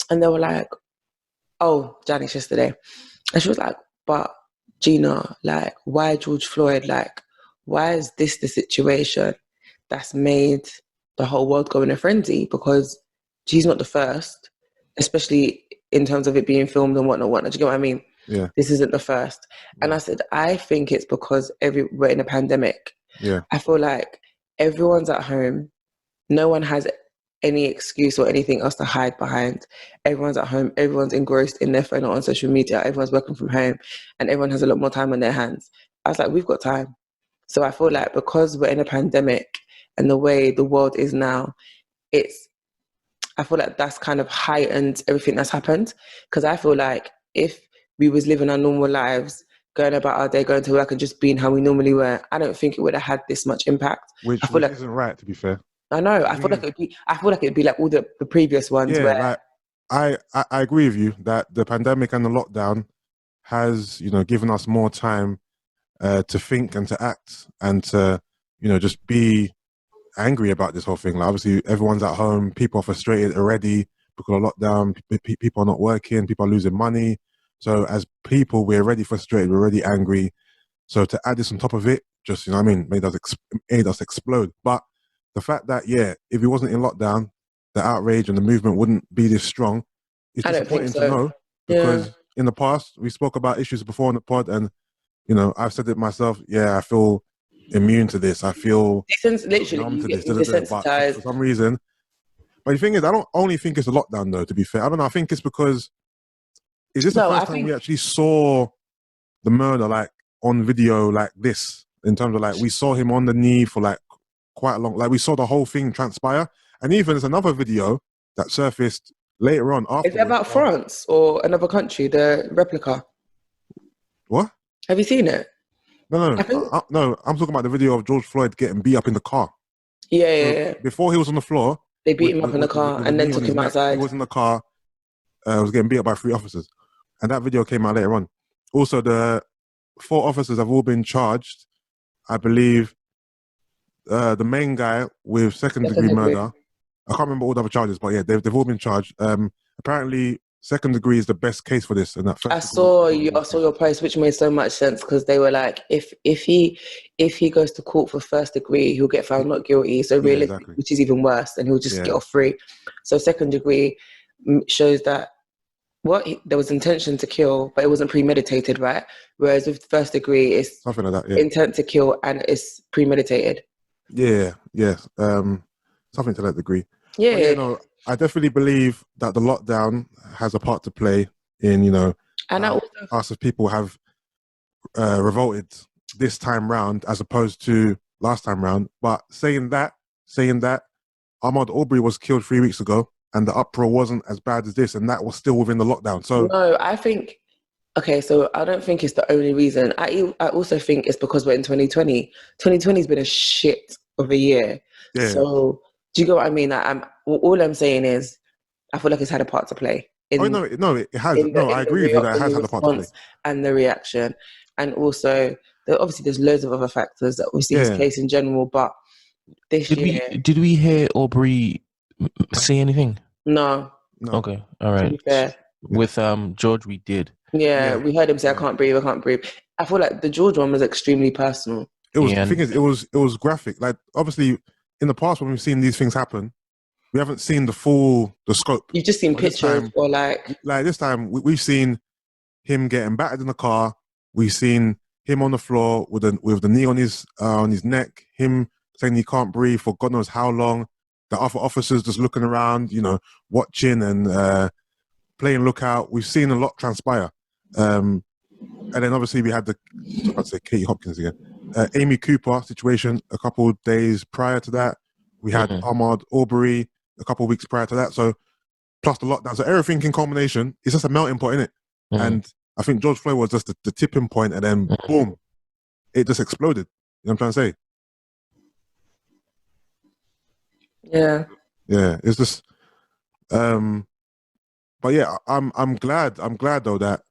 And they were like, "Oh, Janice yesterday," and she was like, "But Gina, like, why George Floyd? Like, why is this the situation that's made the whole world go in a frenzy? Because she's not the first, especially in terms of it being filmed and whatnot. Do you get what I mean? Yeah. This isn't the first." And I said, I think it's because we're in a pandemic. Yeah. I feel like everyone's at home. No one has any excuse or anything else to hide behind. Everyone's at home. Everyone's engrossed in their phone or on social media. Everyone's working from home and everyone has a lot more time on their hands. I was like, we've got time. So I feel like because we're in a pandemic and the way the world is now, I feel like that's kind of heightened everything that's happened. Because I feel like if we was living our normal lives, going about our day, going to work and just being how we normally were, I don't think it would have had this much impact. Which isn't right, to be fair. I know. I feel like it'd be like all the previous ones. Yeah, where like I agree with you that the pandemic and the lockdown has, you know, given us more time to think and to act and to, you know, just be angry about this whole thing. Like, obviously everyone's at home, people are frustrated already because of lockdown, people are not working, people are losing money. So as people, we're already frustrated, we're already angry. So to add this on top of it, just, you know what I mean, made us explode. But the fact that, yeah, if it wasn't in lockdown, the outrage and the movement wouldn't be this strong. It's disappointing to know, because in the past, we spoke about issues before on the pod, and, you know, I've said it myself, yeah, I feel immune to this. I feel literally desensitized. For some reason. But the thing is, I don't only think it's a lockdown, though, to be fair. I don't know. I think it's because, is this the first time we actually saw the murder, like, on video like this? In terms of, like, we saw him on the knee for, like, quite a long, like, we saw the whole thing transpire. And even there's another video that surfaced later on. Is it about France or another country, the replica? What? Have you seen it? No, I'm talking about the video of George Floyd getting beat up in the car. Yeah. Before he was on the floor, they beat him up in the car and then took him outside. He was in the car, was getting beat up by 3 officers. And that video came out later on. Also, the 4 officers have all been charged. I believe the main guy with second-degree murder, I can't remember all the other charges, but yeah, they've all been charged. Apparently, second degree is the best case for this. And that I saw your post, which made so much sense, because they were like, if he goes to court for first degree, he'll get found not guilty. So realistically, exactly. Which is even worse, and he'll just get off free. So second degree shows that there was intention to kill, but it wasn't premeditated, right? Whereas with first degree, it's something like that, intent to kill and it's premeditated. Yeah. Something to that degree. Yeah. But, no, I definitely believe that the lockdown has a part to play in, you know, and us as people have revolted this time round as opposed to last time round. But saying that, Ahmaud Arbery was killed 3 weeks ago, and the uproar wasn't as bad as this, and that was still within the lockdown. So no, I think Okay, so I don't think it's the only reason. I also think it's because we're in 2020. 2020 has been a shit of a year. Yeah. So do you get what I mean? All I'm saying is I feel like it's had a part to play. No, it has. I agree with you that it has had a part to play. And the reaction. And also, obviously, there's loads of other factors that we see his case in general, but this year... Did we hear Aubrey say anything? No. Okay, all right. To be fair. With George, we did. Yeah, we heard him say, I can't breathe. I feel like the George one was extremely personal. The thing is, it was graphic. Like, obviously, in the past, when we've seen these things happen, we haven't seen the scope. You've just seen pictures or like this time, we've seen him getting battered in the car. We've seen him on the floor with the knee on his neck, him saying he can't breathe for God knows how long. The other officers just looking around, watching and playing lookout. We've seen a lot transpire. And then obviously we had Katie Hopkins again. Amy Cooper situation a couple of days prior to that. We had Ahmaud Arbery a couple of weeks prior to that. So plus the lockdown. So everything in combination, it's just a melting pot, innit? And I think George Floyd was just the tipping point, and then boom, it just exploded. You know what I'm trying to say? Yeah. Yeah. It's just but yeah, I'm glad though that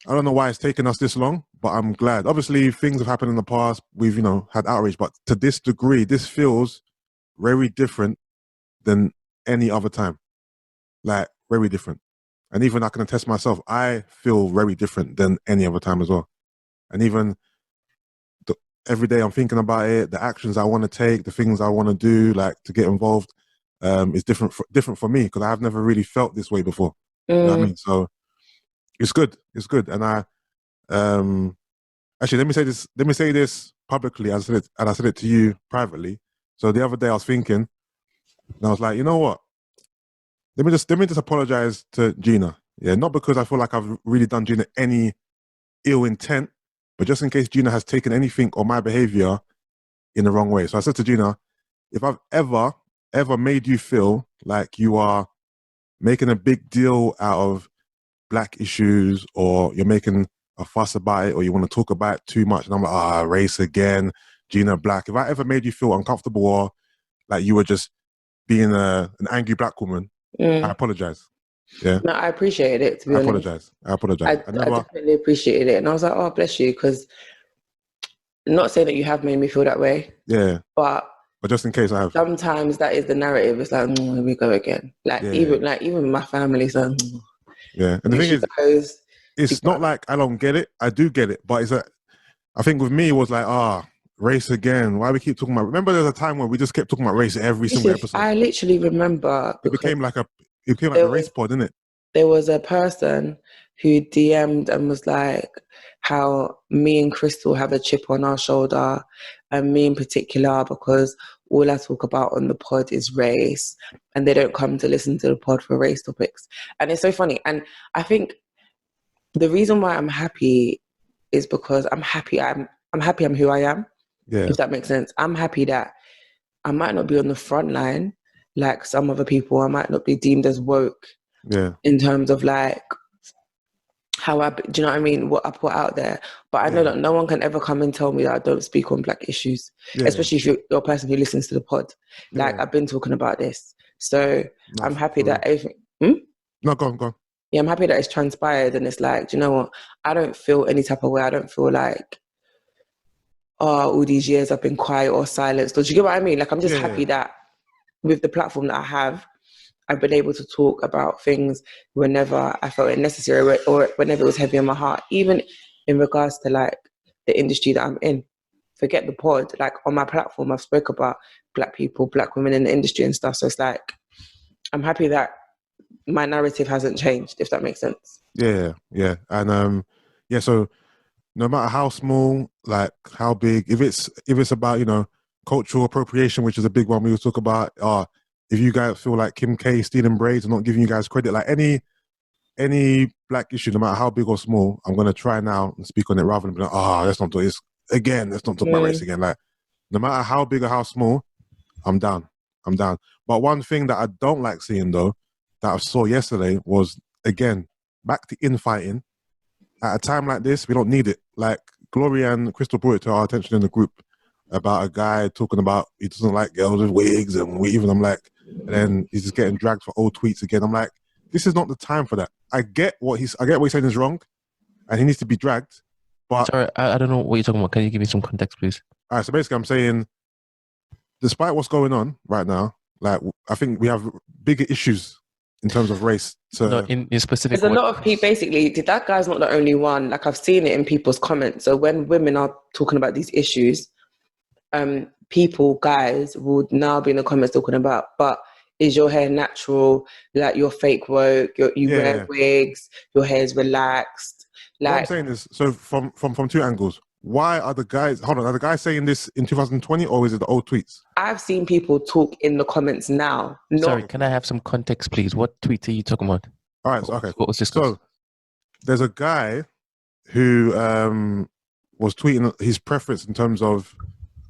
I don't know why it's taken us this long, but I'm glad. Obviously, things have happened in the past. We've, had outrage, but to this degree, this feels very different than any other time. Like, very different. And even I can attest myself, I feel very different than any other time as well. And even every day I'm thinking about it, the actions I want to take, the things I want to do, like to get involved, is different for me because I've never really felt this way before. You know what I mean? So it's good. It's good. And I actually let me say this publicly. I said it to you privately. So the other day I was thinking, and I was like, you know what? Let me just apologize to Gina. Yeah, not because I feel like I've really done Gina any ill intent, but just in case Gina has taken anything or my behavior in the wrong way. So I said to Gina, if I've ever made you feel like you are making a big deal out of Black issues, or you're making a fuss about it, or you want to talk about it too much, and I'm like, race again, Gina Black. If I ever made you feel uncomfortable or like you were just being an angry Black woman, I apologize. Yeah. No, I appreciated it, to be honest. I apologize. I definitely appreciated it. And I was like, oh, bless you, because not saying that you have made me feel that way. Yeah. But just in case I have. Sometimes that is the narrative. It's like, here we go again. Even my family said, yeah. And the thing is, it's not like I don't get it. I do get it. But I think with me, it was like, race again. Why we keep talking about? Remember, there's a time where we just kept talking about race every single episode. I literally remember. It became like a race pod, didn't it? There was a person who DM'd and was like, how me and Crystal have a chip on our shoulder, and me in particular, because all I talk about on the pod is race, and they don't come to listen to the pod for race topics. And it's so funny. And I think the reason why I'm happy is because I'm happy I'm who I am. Yeah. If that makes sense. I'm happy that I might not be on the front line like some other people. I might not be deemed as woke. Yeah. In terms of like do you know what I mean? What I put out there. But I know that no one can ever come and tell me that I don't speak on Black issues, especially if you're a person who listens to the pod. Like, I've been talking about this. So I'm happy that everything... No, go on. Yeah, I'm happy that it's transpired, and it's like, do you know what? I don't feel any type of way. I don't feel like, all these years I've been quiet or silenced. Or do you get what I mean? Like, I'm just happy that with the platform that I have, I've been able to talk about things whenever I felt it necessary or whenever it was heavy on my heart, even in regards to like the industry that I'm in. Forget the pod, like on my platform, I've spoke about Black people, Black women in the industry and stuff. So it's like, I'm happy that my narrative hasn't changed, if that makes sense. Yeah. And so no matter how small, like how big, if it's about, cultural appropriation, which is a big one we will talk about, if you guys feel like Kim K stealing braids and not giving you guys credit, like any Black issue, no matter how big or small, I'm going to try now and speak on it rather than be like, let's not do this again. Let's not talk about race again. Like, no matter how big or how small, I'm down. But one thing that I don't like seeing though, that I saw yesterday was, again, back to infighting. at a time like this, we don't need it. Like Gloria and Crystal brought it to our attention in the group about a guy talking about he doesn't like girls with wigs and weave, and I'm like, and then he's just getting dragged for old tweets again. I'm like, this is not the time for that. I get what he's saying is wrong, and he needs to be dragged. But sorry, I don't know what you're talking about. Can you give me some context, please? All right, so basically, I'm saying, despite what's going on right now, like I think we have bigger issues in terms of race. No, in specific. There's a lot of people. Basically, that guy's not the only one. Like I've seen it in people's comments. So when women are talking about these issues, guys would now be in the comments talking about, but is your hair natural? Like you're fake woke, you wear wigs, your hair's relaxed. Like, what I'm saying is, so from two angles, why are the guys saying this in 2020, or is it the old tweets? I've seen people talk in the comments now. Sorry, can I have some context, please? What tweet are you talking about? All right, so, okay. What was this? So there's a guy who was tweeting his preference in terms of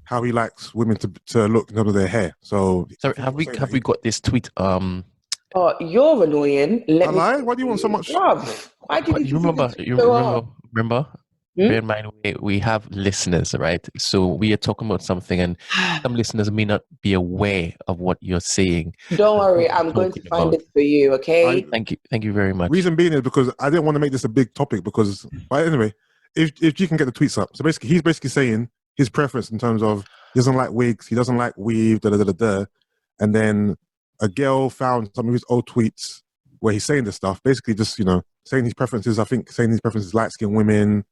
how he likes women to look in terms of their hair. So sorry, have we got this tweet? Oh, you're annoying. Why do you want so much? Why did you remember? Remember? Bear in mind, we have listeners, right? So we are talking about something, and some listeners may not be aware of what you're saying. Don't worry, I'm going to find it for you, okay? Thank you very much. Reason being is because I didn't want to make this a big topic because, but anyway, if you can get the tweets up. So basically, he's basically saying his preference in terms of he doesn't like wigs, he doesn't like weave, and then a girl found some of his old tweets where he's saying this stuff, basically just, saying his preferences, light-skinned women,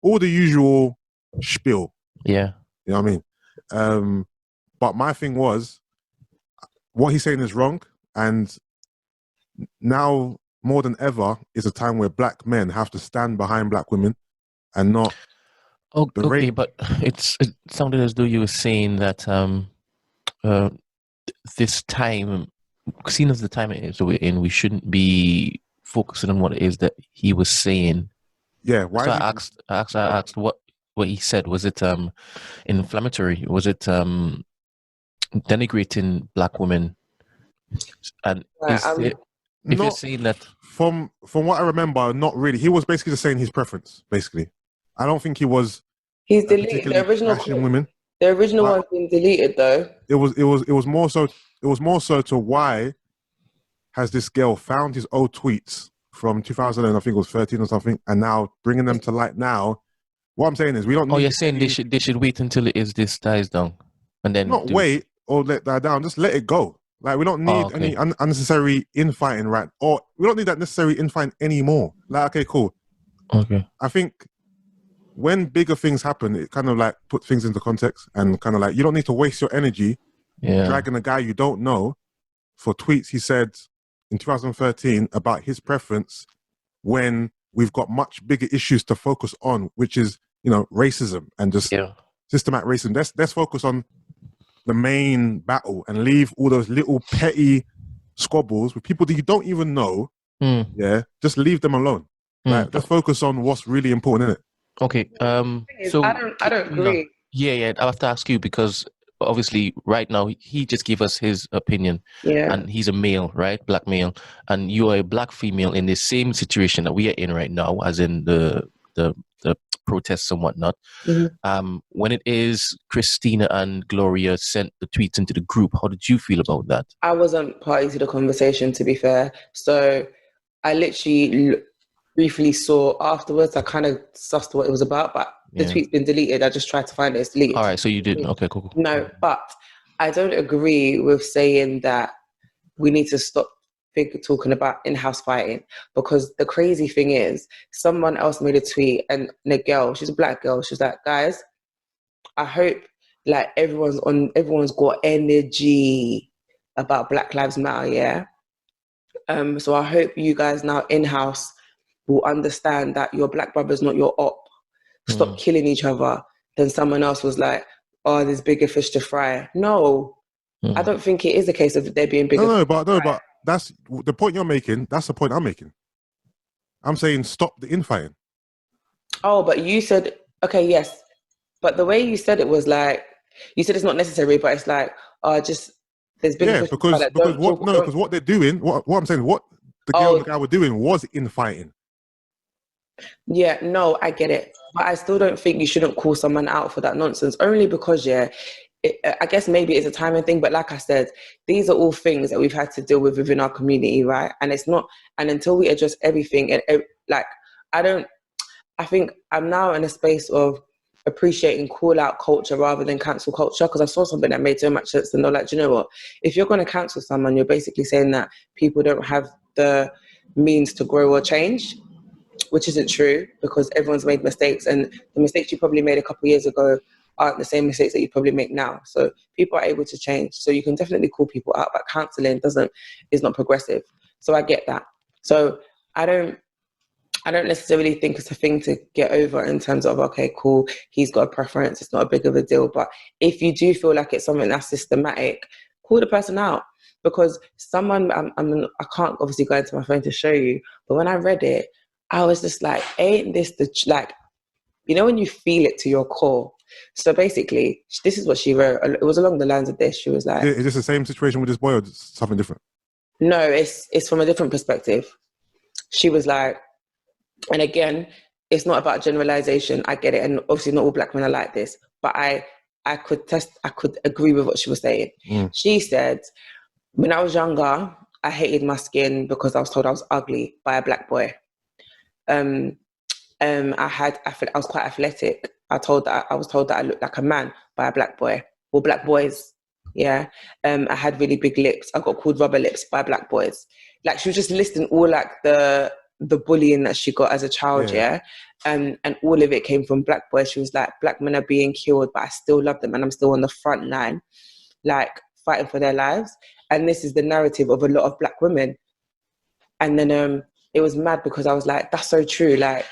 all the usual spiel. Yeah. You know what I mean? But my thing was, what he's saying is wrong, and now more than ever is a time where black men have to stand behind black women and not... Okay, but it sounded as though you were saying that this time, seeing as the time it is that we're in, we shouldn't be focusing on what it is that he was saying. Yeah, why? So I asked what he said. Was it inflammatory? Was it denigrating black women? And if you're saying that, from what I remember, not really. He was basically just saying his preference. Basically, I don't think he was. He's deleted the original women. The original one's been deleted though. It was more so. It was more so to why has this girl found his old tweets from 2000 and I think it was 13 or something, and now bringing them to light now. What I'm saying is we don't. You're saying they should wait until this dies down, and then not wait or let that down. Just let it go. Like we don't need any unnecessary infighting, right? Or we don't need that necessary infighting anymore. Like okay, cool. Okay. I think when bigger things happen, it kind of like put things into context and kind of like you don't need to waste your energy dragging a guy you don't know for tweets he said in 2013 about his preference when we've got much bigger issues to focus on, which is, racism and just systematic racism. Let's focus on the main battle and leave all those little petty squabbles with people that you don't even know. Yeah, just leave them alone. Like, let's focus on what's really important in it. Okay. So I don't agree. Yeah. I have to ask you because obviously right now he just gave us his opinion. Yeah. And he's a male, right? Black male. And you are a black female in the same situation that we are in right now, as in the protests and whatnot. Mm-hmm. When it is Christina and Gloria sent the tweets into the group, how did you feel about that? I wasn't party to the conversation, to be fair. So I literally briefly saw afterwards. I kind of sussed what it was about, but the tweet's been deleted. I just tried to find it. It's deleted. All right, so you didn't. Okay, cool. No, but I don't agree with saying that we need to stop talking about in-house fighting, because the crazy thing is someone else made a tweet and the girl, she's a black girl, she's like, guys, I hope like everyone's got energy about Black Lives Matter, yeah? So I hope you guys now in-house will understand that your black brother's not your op. Stop killing each other. Then someone else was like, oh, there's bigger fish to fry. No, I don't think it is a case of there being bigger but that's the point you're making. That's the point I'm making. I'm saying stop the infighting. Oh, but you said, okay, yes. But the way you said it was like, you said it's not necessary, but it's like, just there's bigger fish to fry. Because what they're doing, what I'm saying, what the girl and the guy were doing was infighting. Yeah, no, I get it. But I still don't think you shouldn't call someone out for that nonsense, only because, I guess maybe it's a timing thing, but like I said, these are all things that we've had to deal with within our community, right? And it's not, and until we address everything, and like, I think I'm now in a space of appreciating call out culture rather than cancel culture, because I saw something that made so much sense, and they're like, do you know what? If you're going to cancel someone, you're basically saying that people don't have the means to grow or change, which isn't true, because everyone's made mistakes, and the mistakes you probably made a couple of years ago aren't the same mistakes that you probably make now. So people are able to change. So you can definitely call people out, but cancelling is not progressive. So I get that. So I don't necessarily think it's a thing to get over in terms of, okay, cool, he's got a preference, it's not a big of a deal. But if you do feel like it's something that's systematic, call the person out. Because someone, I can't obviously go into my phone to show you, but when I read it, I was just like, ain't this when you feel it to your core. So basically, this is what she wrote. It was along the lines of this. She was like, is this the same situation with this boy or something different? No, it's from a different perspective. She was like, and again, it's not about generalization. I get it. And obviously not all black men are like this, but I could agree with what she was saying. She said, when I was younger, I hated my skin because I was told I was ugly by a black boy. I was quite athletic. I was told that I looked like a man by a black boy. Well, black boys, yeah. I had really big lips. I got called rubber lips by black boys. Like, she was just listing all like the bullying that she got as a child, yeah. And all of it came from black boys. She was like, black men are being killed, but I still love them, and I'm still on the front line, like fighting for their lives. And this is the narrative of a lot of black women. And then it was mad because I was like, that's so true. Like,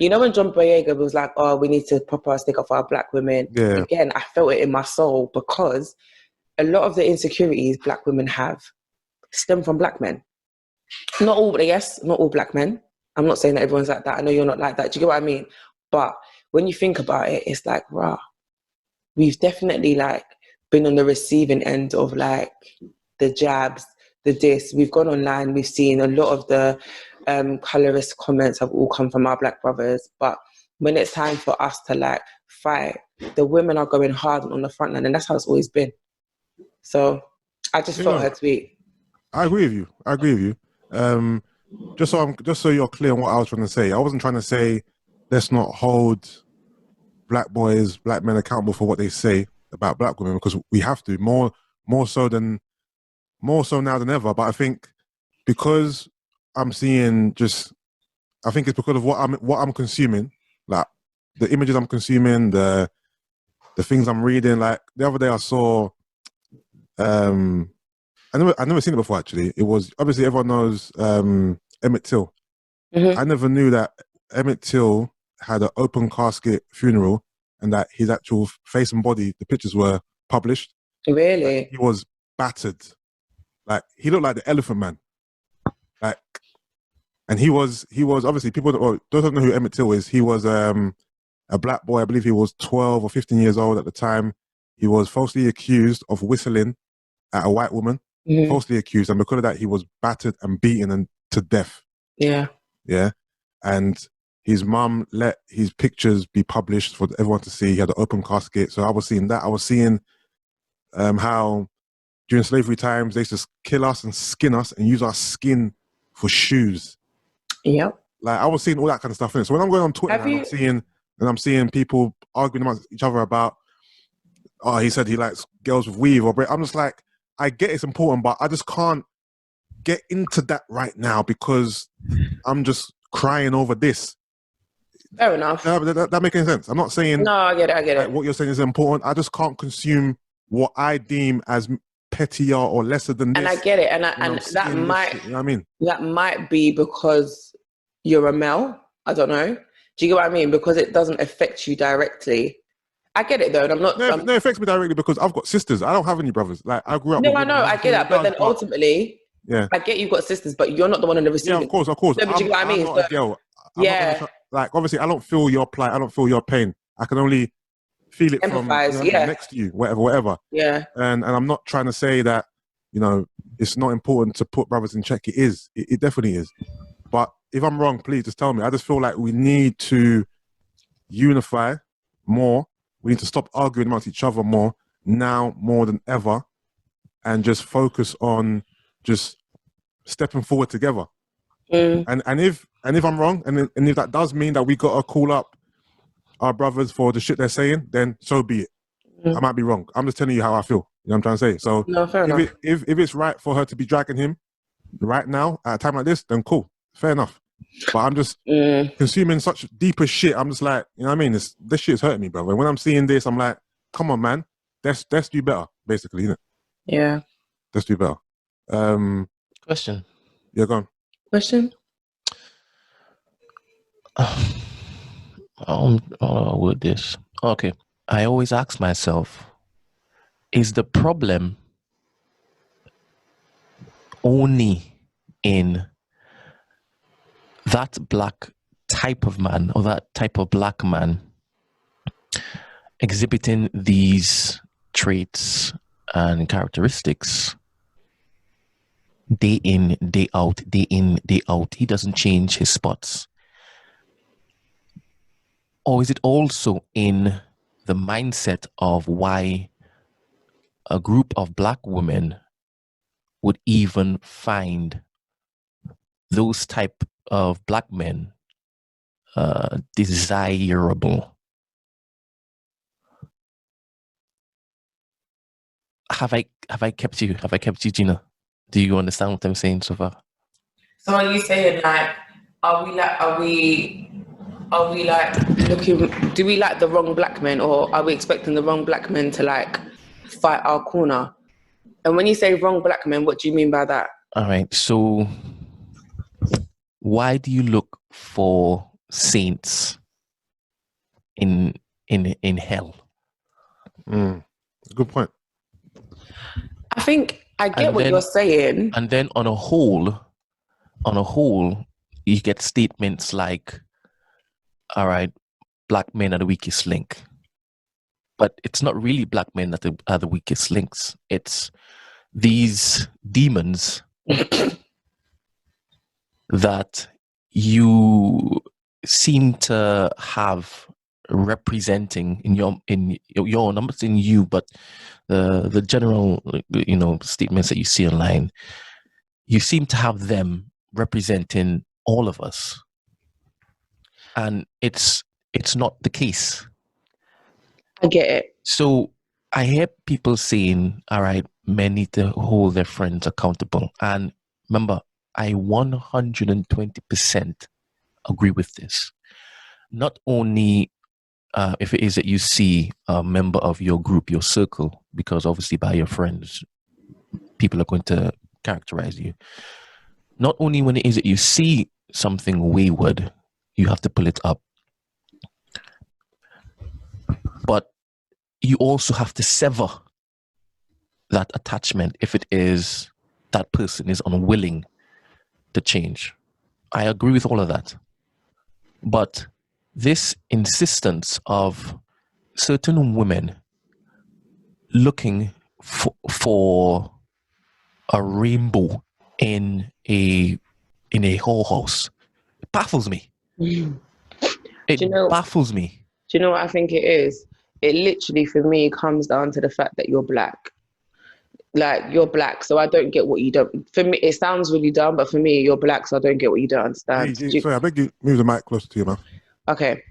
when John Boyega was like, oh, we need to pop our stick up for our black women. Yeah. Again, I felt it in my soul, because a lot of the insecurities black women have stem from black men. Not all black men. I'm not saying that everyone's like that. I know you're not like that. Do you get what I mean? But when you think about it, it's like, rah, we've definitely like been on the receiving end of like the jabs, the diss. We've gone online, we've seen a lot of the colorist comments have all come from our black brothers. But when it's time for us to like fight, the women are going hard on the front line, and that's how it's always been. So I just felt her tweet. I agree with you. Just so you're clear on what I was trying to say. I wasn't trying to say let's not hold black boys, black men accountable for what they say about black women, because we have to more so now than ever. But I think because I'm seeing I think it's because of what I'm consuming, like the images I'm consuming, the things I'm reading. Like the other day I saw, I never seen it before actually. It was, obviously everyone knows Emmett Till. I never knew that Emmett Till had an open casket funeral and that his actual face and body, the pictures were published. Really? Like, he was battered. Like, he looked like the Elephant Man. Like, and he was obviously, people don't know who Emmett Till is. He was a black boy. I believe he was 12 or 15 years old at the time. He was falsely accused of whistling at a white woman. Falsely accused, and because of that, he was battered and beaten and to death. Yeah. And his mum let his pictures be published for everyone to see. He had an open casket. So I was seeing that. I was seeing how during slavery times they used to kill us and skin us and use our skin for shoes. Yep. Like, I was seeing all that kind of stuff in it. So when I'm going on Twitter I'm seeing people arguing amongst each other about, oh, he said he likes girls with weave or braid. I'm just like, I get it's important, but I just can't get into that right now because I'm just crying over this. Fair enough. That makes any sense? I'm not saying... No, I get it. What you're saying is important. I just can't consume what I deem as pettier or lesser than this. And I get it. And that might... You know what I mean? That might be because you're a male. I don't know. Do you get what I mean? Because it doesn't affect you directly. I get it though, and I'm not... No, it affects me directly because I've got sisters. I don't have any brothers. Like, I grew up... No, I know, I get that. But then ultimately, I get you've got sisters, but you're not the one on the receiving. Yeah, of course. So, do you get what I mean? I'm not a girl. Like, obviously, I don't feel your plight. I don't feel your pain. I can only feel it from next to you, whatever. Yeah. And I'm not trying to say that, it's not important to put brothers in check. It is. It definitely is. But if I'm wrong, please just tell me. I just feel like we need to unify more. We need to stop arguing amongst each other more now, more than ever, and just focus on just stepping forward together. And if I'm wrong, and if that does mean that we got to call up our brothers for the shit they're saying, then so be it. I might be wrong. I'm just telling you how I feel. You know what I'm trying to say? So no, fair enough. If it's right for her to be dragging him right now at a time like this, then cool. Fair enough. But I'm just consuming such deeper shit. I'm just like, you know what I mean? This shit is hurting me, bro. And when I'm seeing this, I'm like, come on, man. Let's do better, basically, isn't it? Yeah. Let's do better. Question. Yeah, go on. Question? With this. Okay. I always ask myself, is the problem only in that black type of man or that type of black man exhibiting these traits and characteristics day in, day out, day in, day out? He doesn't change his spots. Or is it also in the mindset of why a group of black women would even find those type of black men desirable? Have I kept you, Gina? Do you understand what I'm saying so far? So are you saying like, are we looking, do we like the wrong black men, or are we expecting the wrong black men to like fight our corner? And when you say wrong black men, what do you mean by that? All right. So why do you look for saints in hell? Good point. I think I get what you're saying. And then on a whole, you get statements like, all right, black men are the weakest link. But it's not really black men that are the weakest links. It's these demons that you seem to have representing in your not in you, but the general statements that you see online. You seem to have them representing all of us. And it's not the case. I get it. So I hear people saying, all right, men need to hold their friends accountable. And remember, I 120% agree with this. Not only if it is that you see a member of your group, your circle, because obviously by your friends, people are going to characterize you. Not only when it is that you see something wayward, you have to pull it up. But you also have to sever that attachment if it is that person is unwilling to change. I agree with all of that. But this insistence of certain women looking for a rainbow in a whorehouse, it baffles me. It baffles me. Do you know what I think it is? It literally, for me, comes down to the fact that you're black. Like, you're black, so I don't get what you don't. For me, it sounds really dumb, but for me, you're black, so I don't get what you don't understand. Sorry, I beg you, move the mic closer to your mouth. Okay.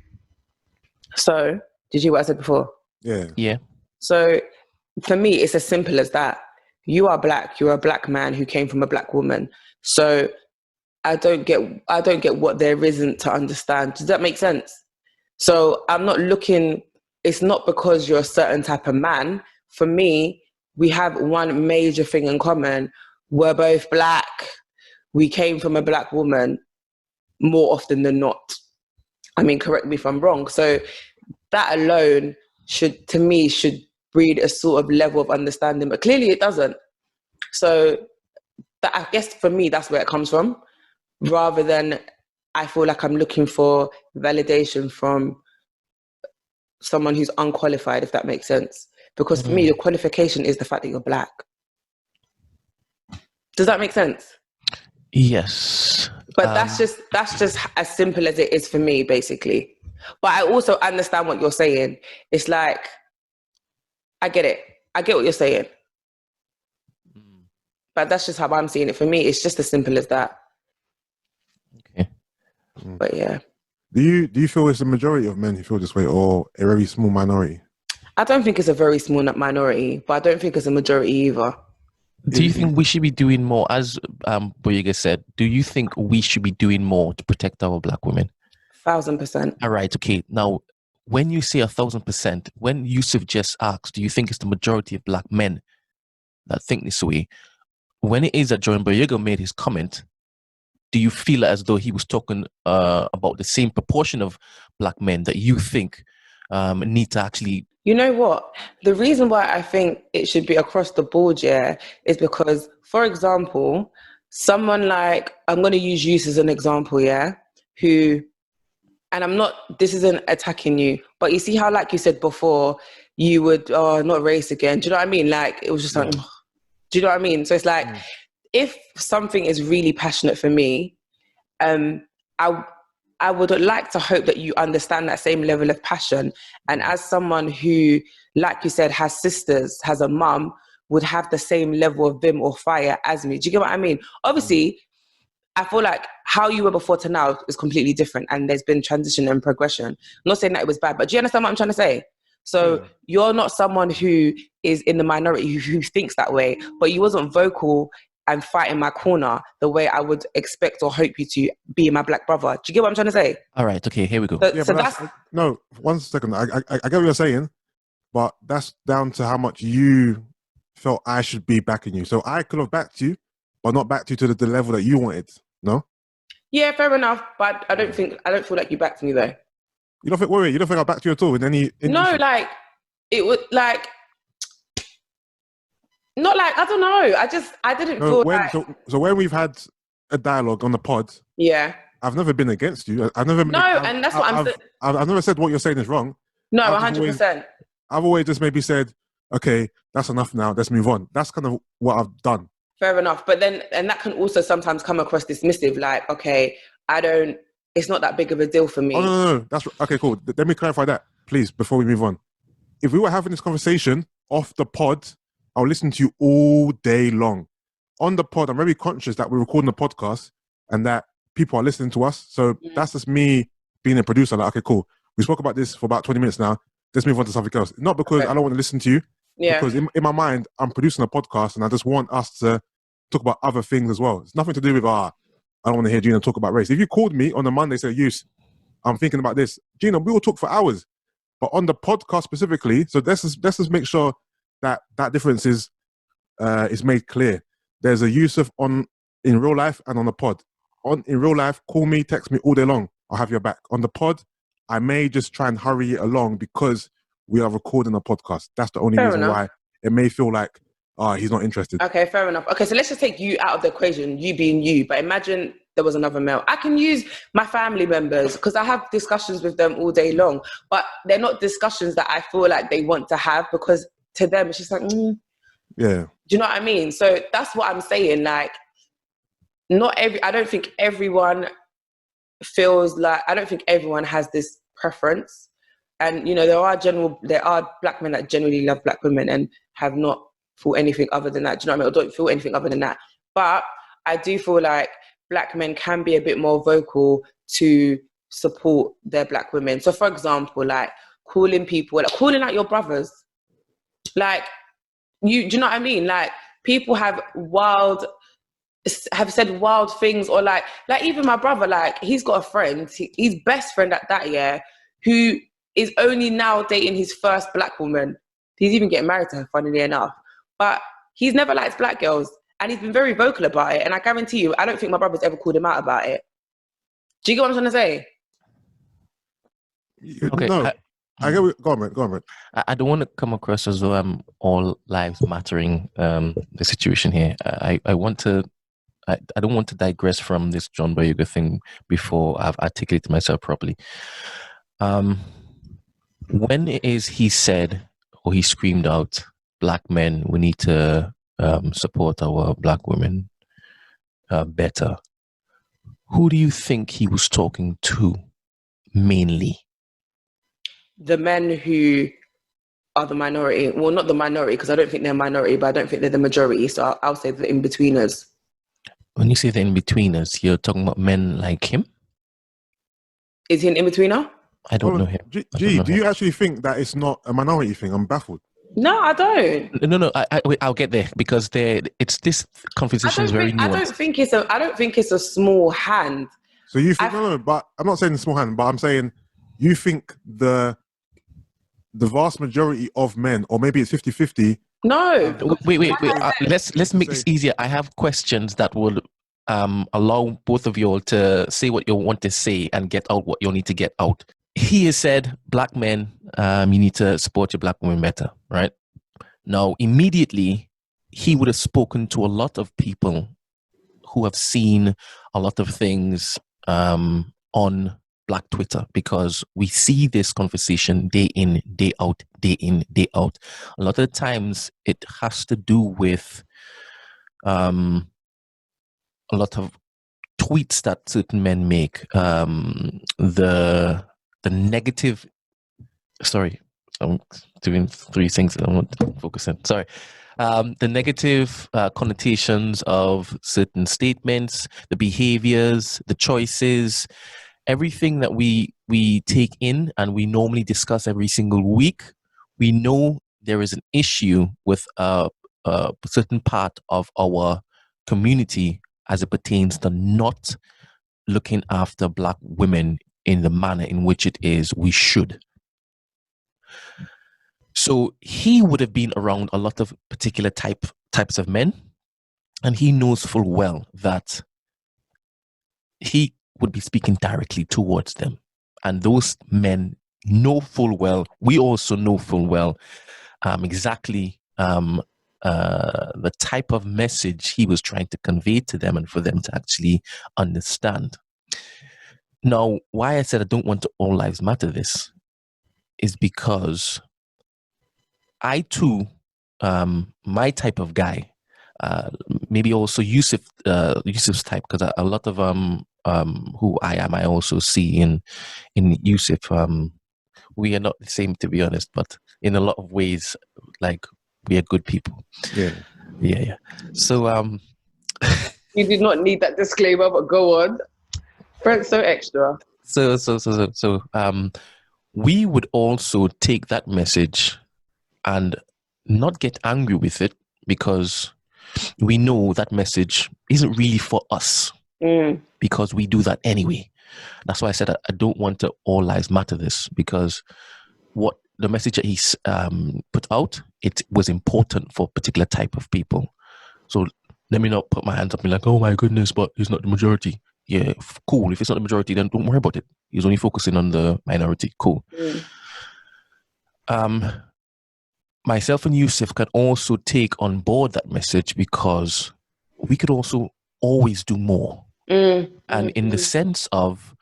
So, did you hear what I said before? Yeah. So, for me, it's as simple as that. You are black. You're a black man who came from a black woman. So, I don't get what there isn't to understand. Does that make sense? So, I'm not looking. It's not because you're a certain type of man. For me, we have one major thing in common. We're both black. We came from a black woman more often than not. I mean, correct me if I'm wrong. So that alone should breed a sort of level of understanding, but clearly it doesn't. So that, I guess for me, that's where it comes from, rather than I feel like I'm looking for validation from someone who's unqualified, if that makes sense. Because for me, your qualification is the fact that you're black. Does that make sense? Yes. But that's just as simple as it is for me, basically. But I also understand what you're saying. It's like, I get it. I get what you're saying. But that's just how I'm seeing it. For me, it's just as simple as that. Okay. But yeah. Do you feel it's a majority of men who feel this way, or a very small minority? I don't think it's a very small minority, but I don't think it's a majority either. Do you think we should be doing more, as Boyega said, do you think we should be doing more to protect our black women? 1,000%. All right, okay. Now, when you say 1,000%, when Yusuf just asked, do you think it's the majority of black men that think this way? When it is that Joan Boyega made his comment, do you feel as though he was talking about the same proportion of black men that you think need to actually... You know what? The reason why I think it should be across the board, is because, for example, someone like, I'm going to use you as an example, who, and this isn't attacking you, but you see how, like you said before, you would, not race again. Do you know what I mean? Like, it was just like, do you know what I mean? So it's like, if something is really passionate for me, I would like to hope that you understand that same level of passion. And as someone who, like you said, has sisters, has a mum, would have the same level of vim or fire as me. Do you get what I mean? Obviously, I feel like how you were before to now is completely different, and there's been transition and progression. I'm not saying that it was bad, but do you understand what I'm trying to say? So you're not someone who is in the minority who thinks that way, but you wasn't vocal and fight in my corner the way I would expect or hope you to be my black brother. Do you get what I'm trying to say? All right, okay, here we go. So that's... No, 1 second. I get what you're saying, but that's down to how much you felt I should be backing you. So I could have backed you, but not backed you to the level that you wanted, no? Yeah, fair enough, but I don't feel like you backed me though. You don't think I backed you at all in any... No, like, it would, like... Not like, I don't know. I didn't feel like... So when we've had a dialogue on the pod, I've never been against you. I've never... and that's what I'm saying. I've never said what you're saying is wrong. No, 100%. I've always just maybe said, okay, that's enough now, let's move on. That's kind of what I've done. Fair enough. But then, and that can also sometimes come across dismissive, like, okay, it's not that big of a deal for me. Oh, no. That's okay, cool. Let me clarify that, please, before we move on. If we were having this conversation off the pod, I'll listen to you all day long. On the pod, I'm very conscious that we're recording a podcast and that people are listening to us. So that's just me being a producer. Like, okay, cool. We spoke about this for about 20 minutes now. Let's move on to something else. Not because I don't want to listen to you. Yeah. Because in my mind, I'm producing a podcast and I just want us to talk about other things as well. It's nothing to do with, I don't want to hear Gina talk about race. If you called me on a Monday, say, Yus, I'm thinking about this. Gina, we will talk for hours. But on the podcast specifically, so let's just make sure that difference is made clear. There's a Yusuf in real life and on the pod. In real life, call me, text me all day long. I'll have your back. On the pod, I may just try and hurry it along because we are recording a podcast. That's the only reason why it may feel like, he's not interested. Okay, fair enough. Okay, so let's just take you out of the equation, you being you. But imagine there was another male. I can use my family members because I have discussions with them all day long. But they're not discussions that I feel like they want to have because to them, it's just like, yeah. Do you know what I mean? So that's what I'm saying. Like, I don't think everyone feels like, I don't think everyone has this preference. And, you know, there are black men that genuinely love black women and have not felt anything other than that. Do you know what I mean? Or don't feel anything other than that. But I do feel like black men can be a bit more vocal to support their black women. So, for example, like calling out your brothers. Like, do you know what I mean? Like, people have said wild things, or like even my brother, like, he's got a friend, his best friend at that, who is only now dating his first black woman. He's even getting married to her, funnily enough. But he's never liked black girls, and he's been very vocal about it. And I guarantee you, I don't think my brother's ever called him out about it. Do you get what I'm trying to say? Okay. No. I get it. Go on, man. I don't want to come across as though I'm all lives mattering the situation here. I don't want to digress from this John Boyega thing before I've articulated myself properly. When it is he said or he screamed out, black men, we need to support our black women better. Who do you think he was talking to mainly? The men who are the minority. Well, not the minority, because I don't think they're minority, but I don't think they're the majority. So I'll say the in-betweeners. When you say the in-betweeners, you're talking about men like him? Is he an in-betweener? I don't know him. Do you actually think that it's not a minority thing? I'm baffled. No, I don't. No. I'll get there because it's this conversation is very nuanced. I don't think it's a small hand. So you think no, but I'm not saying the small hand, but I'm saying you think the vast majority of men, or maybe it's 50-50. No. Wait. Let's make this easier. I have questions that will allow both of you all to say what you want to say and get out what you need to get out. He has said, black men, you need to support your black women better, right? Now, immediately, he would have spoken to a lot of people who have seen a lot of things on Black Twitter, because we see this conversation day in, day out, day in, day out. A lot of the times, it has to do with a lot of tweets that certain men make. The negative, sorry, I'm doing three things that I want to focus on. Sorry. The negative connotations of certain statements, the behaviors, the choices, everything that we take in and we normally discuss every single week. We know there is an issue with a certain part of our community as it pertains to not looking after black women in the manner in which it is we should. So he would have been around a lot of particular types of men, and he knows full well that he would be speaking directly towards them. And those men know full well, we also know full well exactly the type of message he was trying to convey to them and for them to actually understand. Now, why I said I don't want to all lives matter this is because I too, my type of guy, maybe also Yusuf's type, because a lot of who I am, I also see in Yusuf. We are not the same, to be honest, but in a lot of ways, like, we are good people. Yeah. So you did not need that disclaimer, but go on. Brent's so extra. So we would also take that message and not get angry with it, because we know that message isn't really for us, because we do that anyway. That's why I said I don't want to all lives matter this, because what the message that he's put out, it was important for a particular type of people. So let me not put my hands up and be like, oh my goodness, but he's not the majority. Yeah, cool. If it's not the majority, then don't worry about it. He's only focusing on the minority. Cool. Myself and Yusuf can also take on board that message, because we could also always do more. And in the sense of,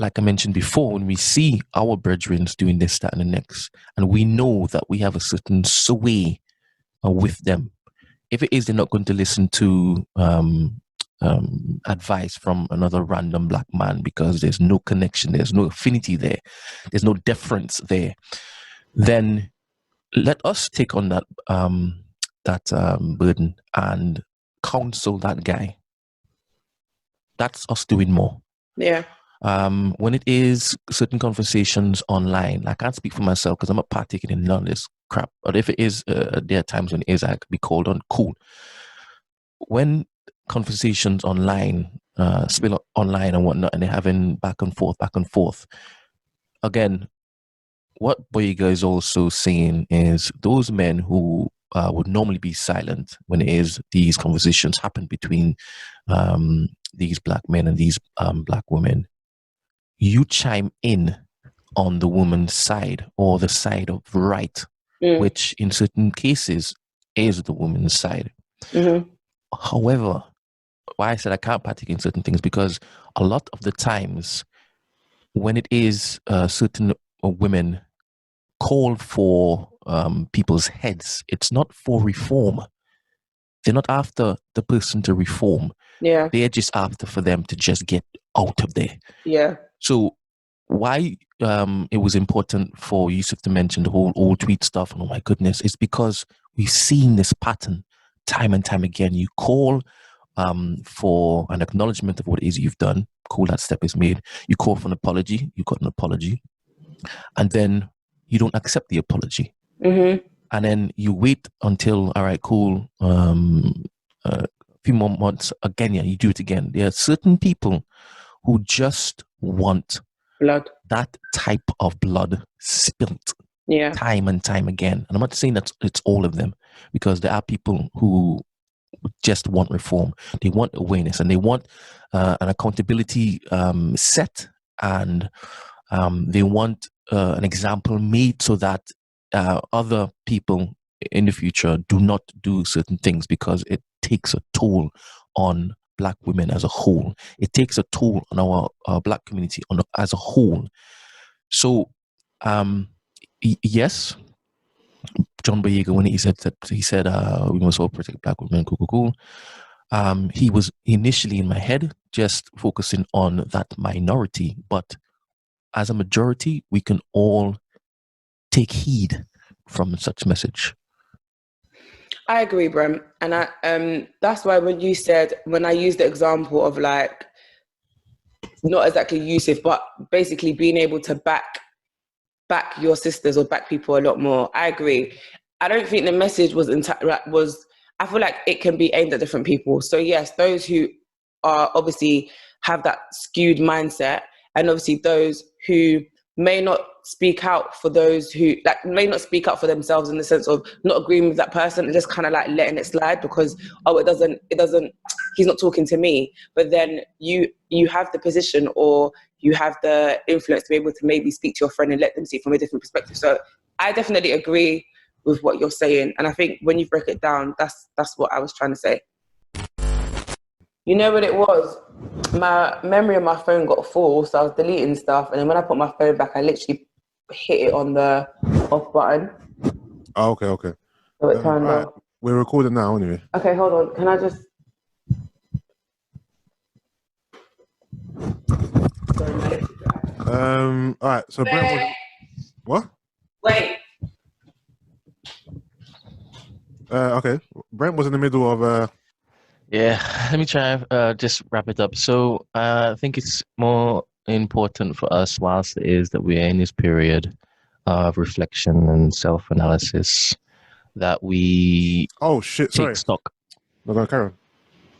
like I mentioned before, when we see our brethren doing this, that, and the next, and we know that we have a certain sway with them, if it is they're not going to listen to advice from another random black man because there's no connection, there's no affinity there, there's no deference there, then let us take on that burden and counsel that guy. That's us doing more. Yeah. When it is certain conversations online, I can't speak for myself because I'm not partaking in none of this crap. But if it is, there are times when it is, I could be called on. Cool. When conversations online, spill online and whatnot, and they're having back and forth. Again, what Boyega is also saying is those men who would normally be silent when it is these conversations happen between these black men and these black women, you chime in on the woman's side or the side of right, which in certain cases is the woman's side. However, why I said I can't partake in certain things, because a lot of the times when it is certain women call for people's heads, it's not for reform. They're not after the person to reform. Yeah. They're just after for them to just get out of there. Yeah. So why it was important for Yusuf to mention the whole old tweet stuff, and oh my goodness, it's because we've seen this pattern time and time again. You call for an acknowledgement of what it is you've done. Cool, that step is made. You call for an apology. You got an apology. And then you don't accept the apology. Mm-hmm. And then you wait until, all right, cool, a few more months, again, yeah, you do it again. There are certain people who just want blood, that type of blood spilt time and time again. And I'm not saying that it's all of them, because there are people who just want reform. They want awareness, and they want an accountability set, and they want an example made so that other people in the future do not do certain things, because it takes a toll on Black women as a whole. It takes a toll on our Black community as a whole. So, yes, John Boyega, when he said we must all protect Black women, cool. He was initially in my head just focusing on that minority, but as a majority, we can all take heed from such message. I agree, Brem, and that's why when I used the example of like not exactly Yusuf, but basically being able to back your sisters or back people a lot more. I agree. I don't think the message was I feel like it can be aimed at different people. So yes, those who are obviously have that skewed mindset, and obviously those who may not speak out for those who may not speak out for themselves, in the sense of not agreeing with that person and just kind of like letting it slide because it doesn't he's not talking to me. But then you have the position, or you have the influence to be able to maybe speak to your friend and let them see it from a different perspective. So I definitely agree with what you're saying, and I think when you break it down, that's what I was trying to say. You know what it was? My memory of my phone got full, so I was deleting stuff, and then when I put my phone back, I literally hit it on the off button. Oh, okay. So it turned off. We're recording now anyway. Okay, hold on. Can I just... All right, so Brent was... What? Wait. Okay. Brent was in the middle of... Yeah, let me try just wrap it up. So I think it's more important for us, whilst it is that we are in this period of reflection and self-analysis, that we take stock. No, carry on.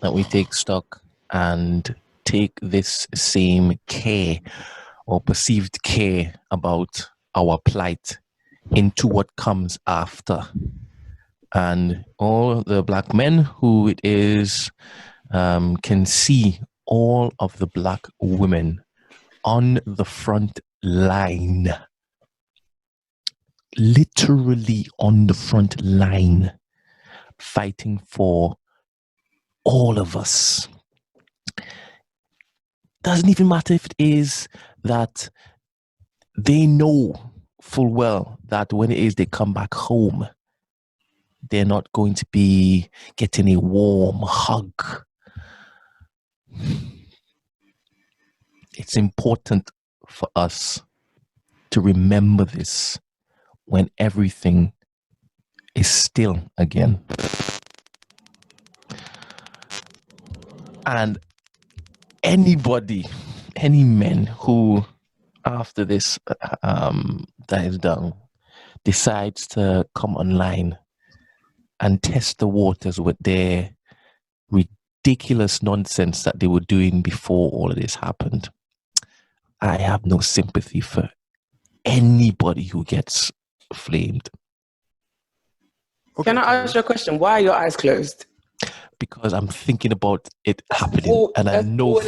That we take stock and take this same care or perceived care about our plight into what comes after. And all the Black men who it is can see all of the Black women on the front line, literally on the front line, fighting for all of us. Doesn't even matter if it is that they know full well that when it is they come back home, they're not going to be getting a warm hug. It's important for us to remember this when everything is still again. And anybody, any men who, after this that is done, decides to come online and test the waters with their ridiculous nonsense that they were doing before all of this happened, I have no sympathy for anybody who gets flamed. Okay. Can I ask you a question? Why are your eyes closed? Because I'm thinking about it happening, and I know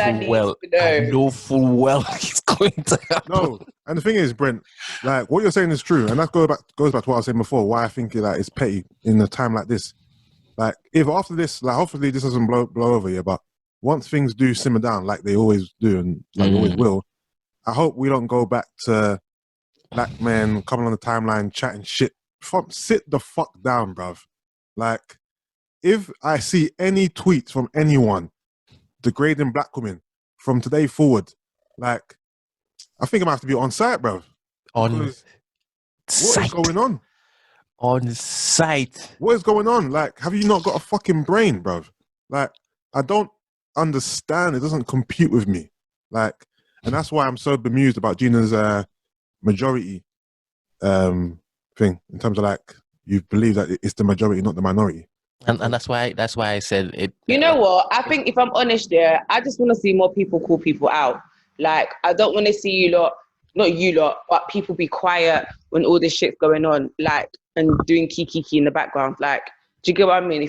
full well it's going to happen. No, and the thing is, Brent, like what you're saying is true, and that goes back to what I was saying before. Why I think that it's petty in a time like this. Like if after this, like hopefully this doesn't blow over here, but once things do simmer down, like they always do and like they always will, I hope we don't go back to Black men coming on the timeline chatting shit. Sit the fuck down, bruv. Like, if I see any tweets from anyone degrading black women from today forward, like, I think I'm gonna have to be on site, bro. On site. What is going on? On site. What is going on? Like, have you not got a fucking brain, bro? Like, I don't understand. It doesn't compute with me. Like, and that's why I'm so bemused about Gina's majority thing, in terms of like, you believe that it's the majority, not the minority. And that's why I said it. You know what? I think if I'm honest there, I just want to see more people call people out. Like, I don't want to see you lot, not you lot, but people be quiet when all this shit's going on, like, and doing kiki in the background. Like, do you get what I mean?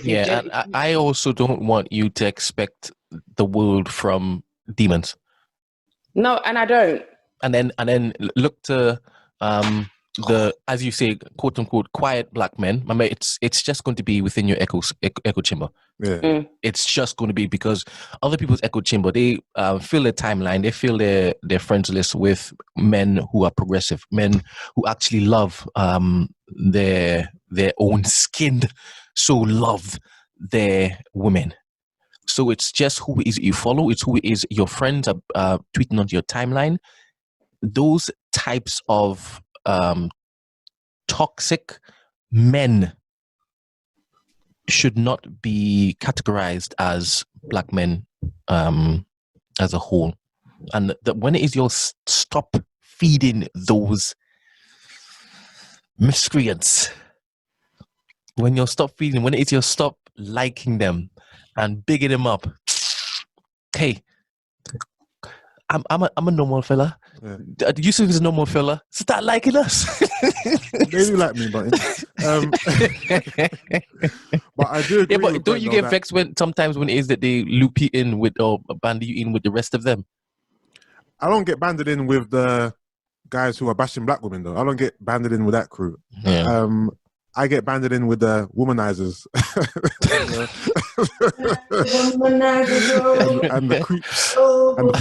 I also don't want you to expect the world from demons. No, and I don't. And then look to the, as you say, quote unquote, quiet black men. Remember, it's just going to be within your echo chamber. Yeah. It's just going to be because other people's echo chamber, they fill their timeline, they fill their friends list with men who are progressive, men who actually love their own skin, so love their women. So it's just who it is you follow. It's who it is your friends are tweeting onto your timeline. Those types of toxic men should not be categorized as black men as a whole. And when it is your stop feeding those miscreants, when it is your stop liking them and bigging them up, hey, I'm a normal fella. Yeah. Yusuf is a normal fella. Start liking us. They do like me, but but I do agree. Yeah, but don't you get vexed when sometimes when it is that they loop you in with or band you in with the rest of them? I don't get banded in with the guys who are bashing black women though. I don't get banded in with that crew. Yeah. I get banded in with the womanizers. and the creeps and the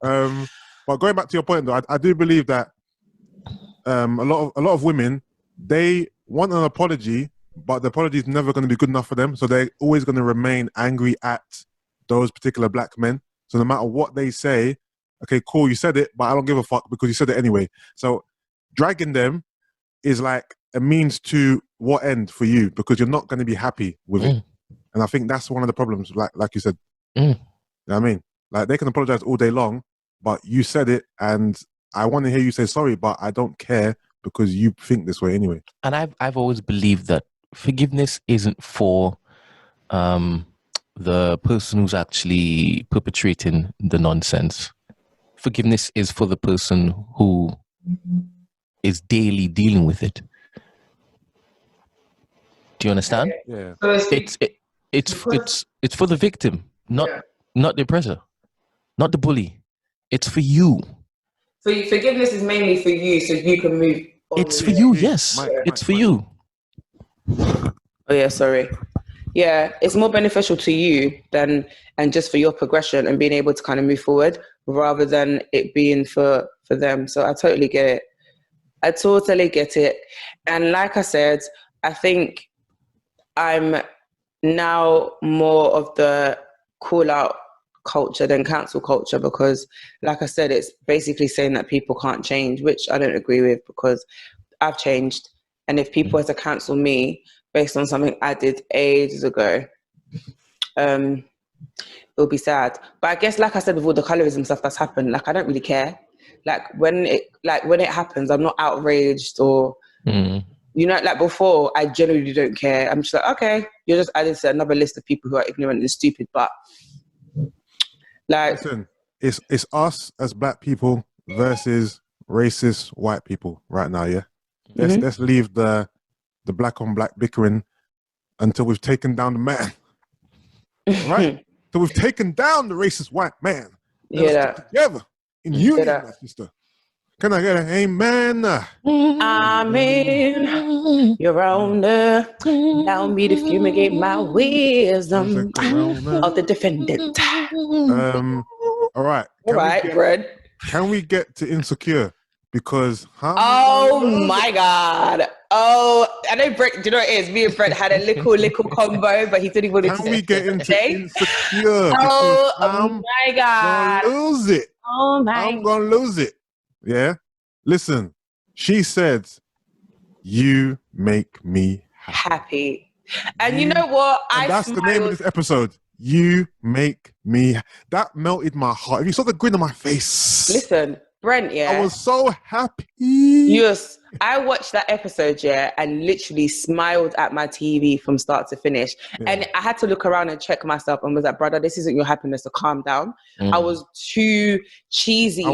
fuckboys. But going back to your point though, I do believe that a lot of women, they want an apology, but the apology is never going to be good enough for them. So they're always going to remain angry at those particular black men. So no matter what they say, okay, cool, you said it, but I don't give a fuck because you said it anyway. So dragging them is like a means to what end for you, because you're not going to be happy with it. And I think that's one of the problems, like you said. You know what I mean? Like, they can apologize all day long, but you said it, and I want to hear you say sorry, but I don't care because you think this way anyway. And I've always believed that forgiveness isn't for the person who's actually perpetrating the nonsense. Forgiveness is for the person who is daily dealing with it. Do you understand? Yeah. It's for the victim, not the oppressor, not the bully. It's for you. So forgiveness is mainly for you, so you can move on. It's for you, yes. It's for you. Oh yeah, sorry. Yeah, it's more beneficial to you and just for your progression and being able to kind of move forward rather than it being for them. So I totally get it. And like I said, I think I'm now more of the call out culture than cancel culture, because like I said, it's basically saying that people can't change, which I don't agree with, because I've changed. And if people were to cancel me based on something I did ages ago, it'll be sad. But I guess, like I said, with all the colorism stuff that's happened, like, I don't really care. Like when it happens, I'm not outraged or, you know, like before, I genuinely don't care. I'm just like, okay, you're just adding to another list of people who are ignorant and stupid. But like, listen, it's us as black people versus racist white people right now. Yeah, let's leave the black on black bickering until we've taken down the man. Right? So we've taken down the racist white man. Let's stick together in union, my sister. Can I get an amen? Amen. Your honor, allow me to fumigate my wisdom of the defendant. All right. All right, Brad. Can we get to Insecure? because oh my God. Oh, I know Brent, do you know what it is? Me and Brent had a little combo, but he didn't want to Can we get into Insecure? Oh my God. Gonna lose it. Oh my I'm gonna lose it. Yeah. Listen, she said, "You make me happy." And you know what? That's the name of this episode. You make me. That melted my heart. If you saw the grin on my face. Listen, Brent, yeah. I was so happy. Yes. I watched that episode, yeah, and literally smiled at my TV from start to finish. Yeah. And I had to look around and check myself and was like, brother, this isn't your happiness, so calm down. I was too cheesy.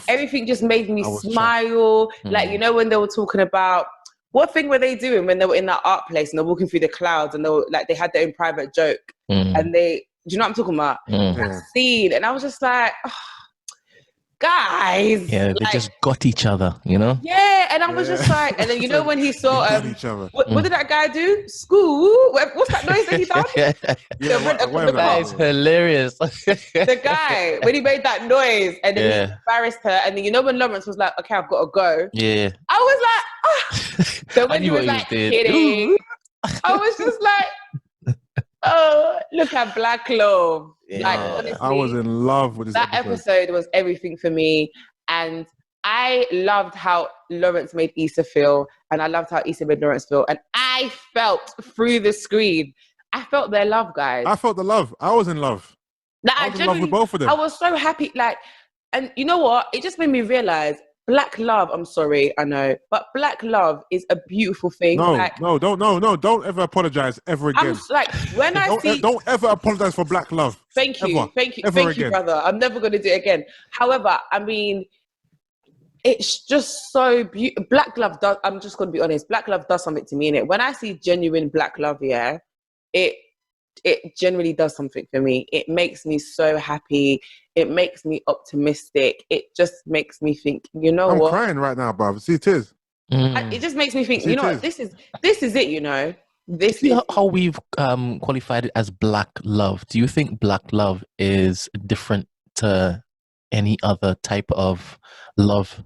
Everything just made me smile. Like, you know, when they were talking about, what thing were they doing when they were in that art place and they're walking through the clouds and they were like, they had their own private joke and they, do you know what I'm talking about? That scene. And I was just like, oh, guys. Yeah, they just got each other, you know? Yeah, and I was just like, and then you know when he saw, what did that guy do? School? What's that noise that he done? That is hilarious. The guy, when he made that noise and then he embarrassed her, and then you know when Lawrence was like, okay, I've got to go. Yeah. I was like, ah. So when he was like kidding, I was just like, oh, look at Black Love. Yeah. Like, honestly, I was in love with this that episode was everything for me. And I loved how Lawrence made Issa feel. And I loved how Issa made Lawrence feel. And I felt through the screen, I felt their love, guys. I felt the love. I was in love. Like, I was in love with both of them. I was so happy. Like, and you know what? It just made me realize Black love, I'm sorry, I know, but Black love is a beautiful thing. No, don't ever apologize ever again. I'm like, when don't ever apologize for Black love. Thank you, thank you, brother. I'm never going to do it again. However, I mean, it's just so beautiful. Black love does, I'm just going to be honest, Black love does something to me in it. When I see genuine Black love, yeah, it generally does something for me. It makes me so happy. It makes me optimistic. It just makes me think, you know what? I'm crying right now, bruv. See tears. It just makes me think, you know what? This is it, you know? This See is how we've qualified it as Black love. Do you think Black love is different to any other type of love?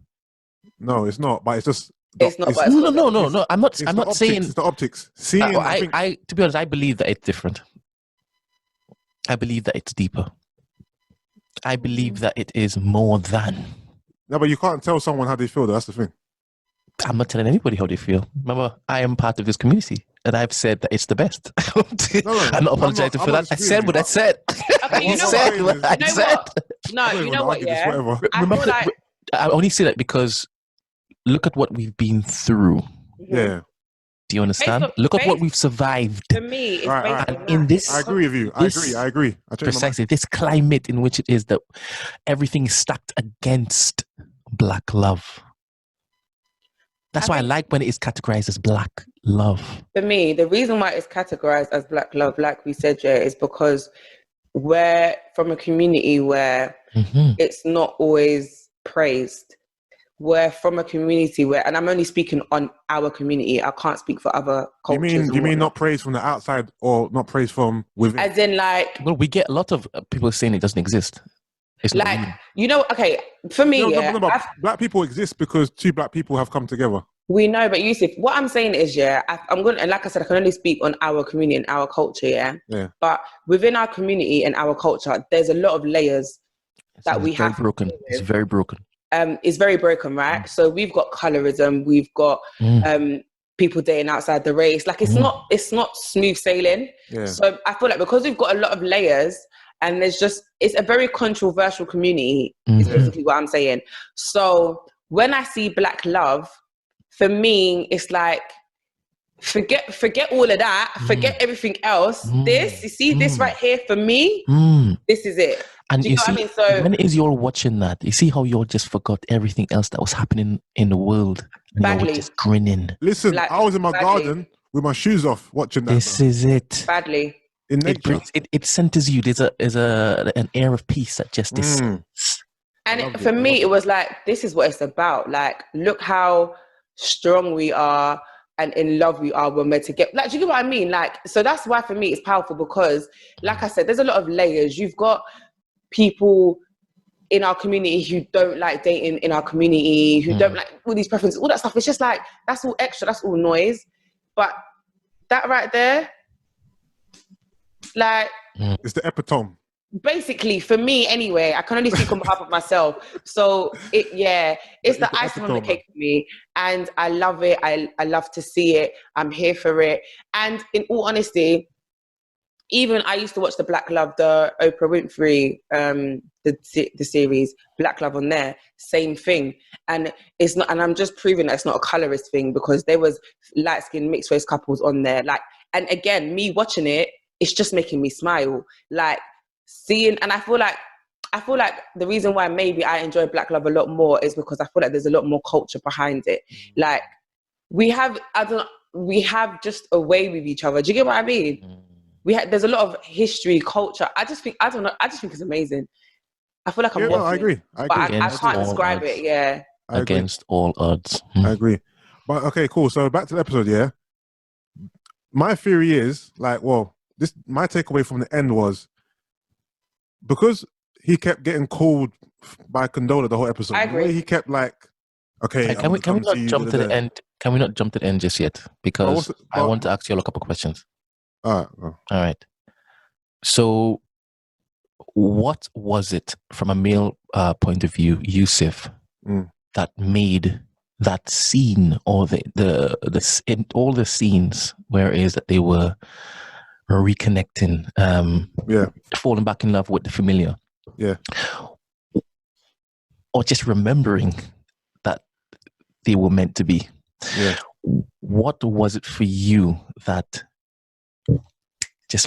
No, it's not. But it's just. No. I'm not saying it's the optics. Seeing, I to be honest, I believe that it's different. I believe that it's deeper. I believe that it is more than. No, but you can't tell someone how they feel, though. That's the thing. I'm not telling anybody how they feel. Remember, I am part of this community, and I've said that it's the best. I'm not apologizing for that. I said what I said. Okay, you said what I said. No, you know what, yeah? Remember, I only say that because look at what we've been through. Yeah. Do you understand? Look at what we've survived. For me, it's and in this, I agree with you. I agree. Precisely, this climate in which it is that everything is stacked against Black love. That's why I like when it is categorized as Black love. For me, the reason why it's categorized as Black love, like we said, yeah, is because we're from a community where it's not always praised. We're from a community where, and I'm only speaking on our community, I can't speak for other cultures. You mean not praised from the outside or not praised from within? As in like... Well, we get a lot of people saying it doesn't exist. It's like, you know, okay, for me, Black people exist because two Black people have come together. We know, but Yusuf, what I'm saying is, yeah, I'm going to, and like I said, I can only speak on our community and our culture, yeah? But within our community and our culture, there's a lot of layers that we have. It's very broken. It's very broken, right? So we've got colorism, we've got people dating outside the race. Like it's not smooth sailing. Yeah. So I feel like because we've got a lot of layers and it's a very controversial community, is basically what I'm saying. So when I see Black love, for me, it's like, forget all of that, forget everything else. This, you see this right here for me, this is it. And you see, what I mean? So when is you're watching that, you see how you all just forgot everything else that was happening in the world. And you were just grinning. Listen, I was in my garden with my shoes off watching that. This is it. Badly. In nature. It centers you. There's an air of peace that just descends. And for me, it was like, this is what it's about. Like, look how strong we are and in love we are when we're together. Like, do you get what I mean? Like, so that's why for me it's powerful because, like I said, there's a lot of layers. You've got people in our community who don't like dating in our community, who don't like all these preferences, all that stuff. It's just like, that's all extra, that's all noise. But that right there, like... It's the epitome. Basically, for me anyway, I can only speak on behalf of myself. So, it's the icing on the cake for me. And I love it. I love to see it. I'm here for it. And in all honesty, even I used to watch the Black Love, the Oprah Winfrey, the series, Black Love on there, same thing. And it's not, and I'm just proving that it's not a colorist thing, because there was light-skinned mixed race couples on there. Like, and again, me watching it, it's just making me smile. Like, seeing, and I feel like the reason why maybe I enjoy Black Love a lot more is because I feel like there's a lot more culture behind it. Like, we have just a way with each other. Do you get what I mean? There's a lot of history, culture. I just think it's amazing. I feel like I'm waffling. I agree. But I can't describe it. Yeah. Against all odds. I agree. But okay, cool. So back to the episode, yeah. My theory is my takeaway from the end was, because he kept getting called by Condola the whole episode. I agree. The way he kept okay. Can we not jump to the end? Can we not jump to the end just yet? Because I want to ask you all a couple of questions. All right. So, what was it from a male point of view, Yusuf, that made that scene, or in all the scenes where it is that they were reconnecting, falling back in love with the familiar, or just remembering that they were meant to be? What was it for you that just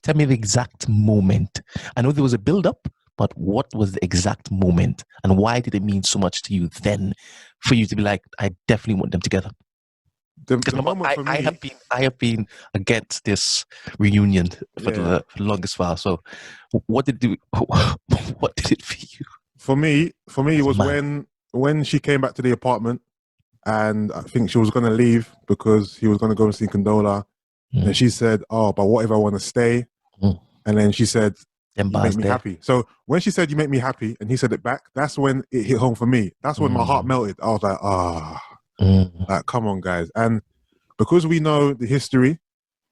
tell me the exact moment? I know there was a build-up, but what was the exact moment, and why did it mean so much to you then for you to be like, I definitely want them together? I have been against this reunion for the longest while. So, what did it for you? For me, it was when she came back to the apartment, and I think she was going to leave because he was going to go and see Condola, and she said, "Oh, but what if I want to stay?" And then she said, "You make me happy." So when she said, "You make me happy," and he said it back, that's when it hit home for me. That's when my heart melted. I was like, like, come on, guys. And because we know the history,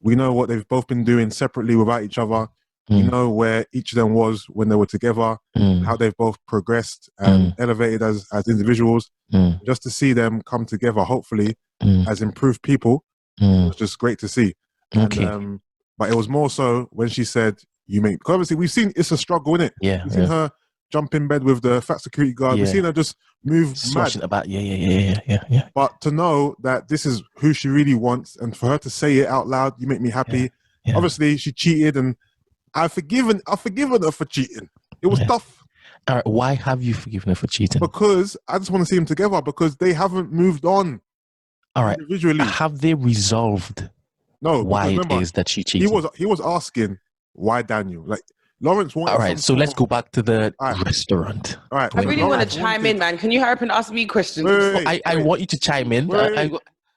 we know what they've both been doing separately without each other. We know where each of them was when they were together, how they've both progressed and elevated as individuals. Just to see them come together, hopefully, as improved people, was just great to see. And, but it was more so when she said, because obviously we've seen it's a struggle, innit? We've seen her jump in bed with the fat security guard. We've seen her just move Swashing mad. About. But to know that this is who she really wants, and for her to say it out loud, "You make me happy." Obviously, she cheated, and I've forgiven her for cheating. It was tough. All right, why have you forgiven her for cheating? Because I just want to see them together, because they haven't moved on. All right. Individually. Have they resolved why it is that she cheated? He was asking why Daniel. Like, Lawrence wanted... All right, so let's go back to the restaurant. All right. I really want to chime in, man. Can you hurry up and ask me questions? Wait. I want you to chime in.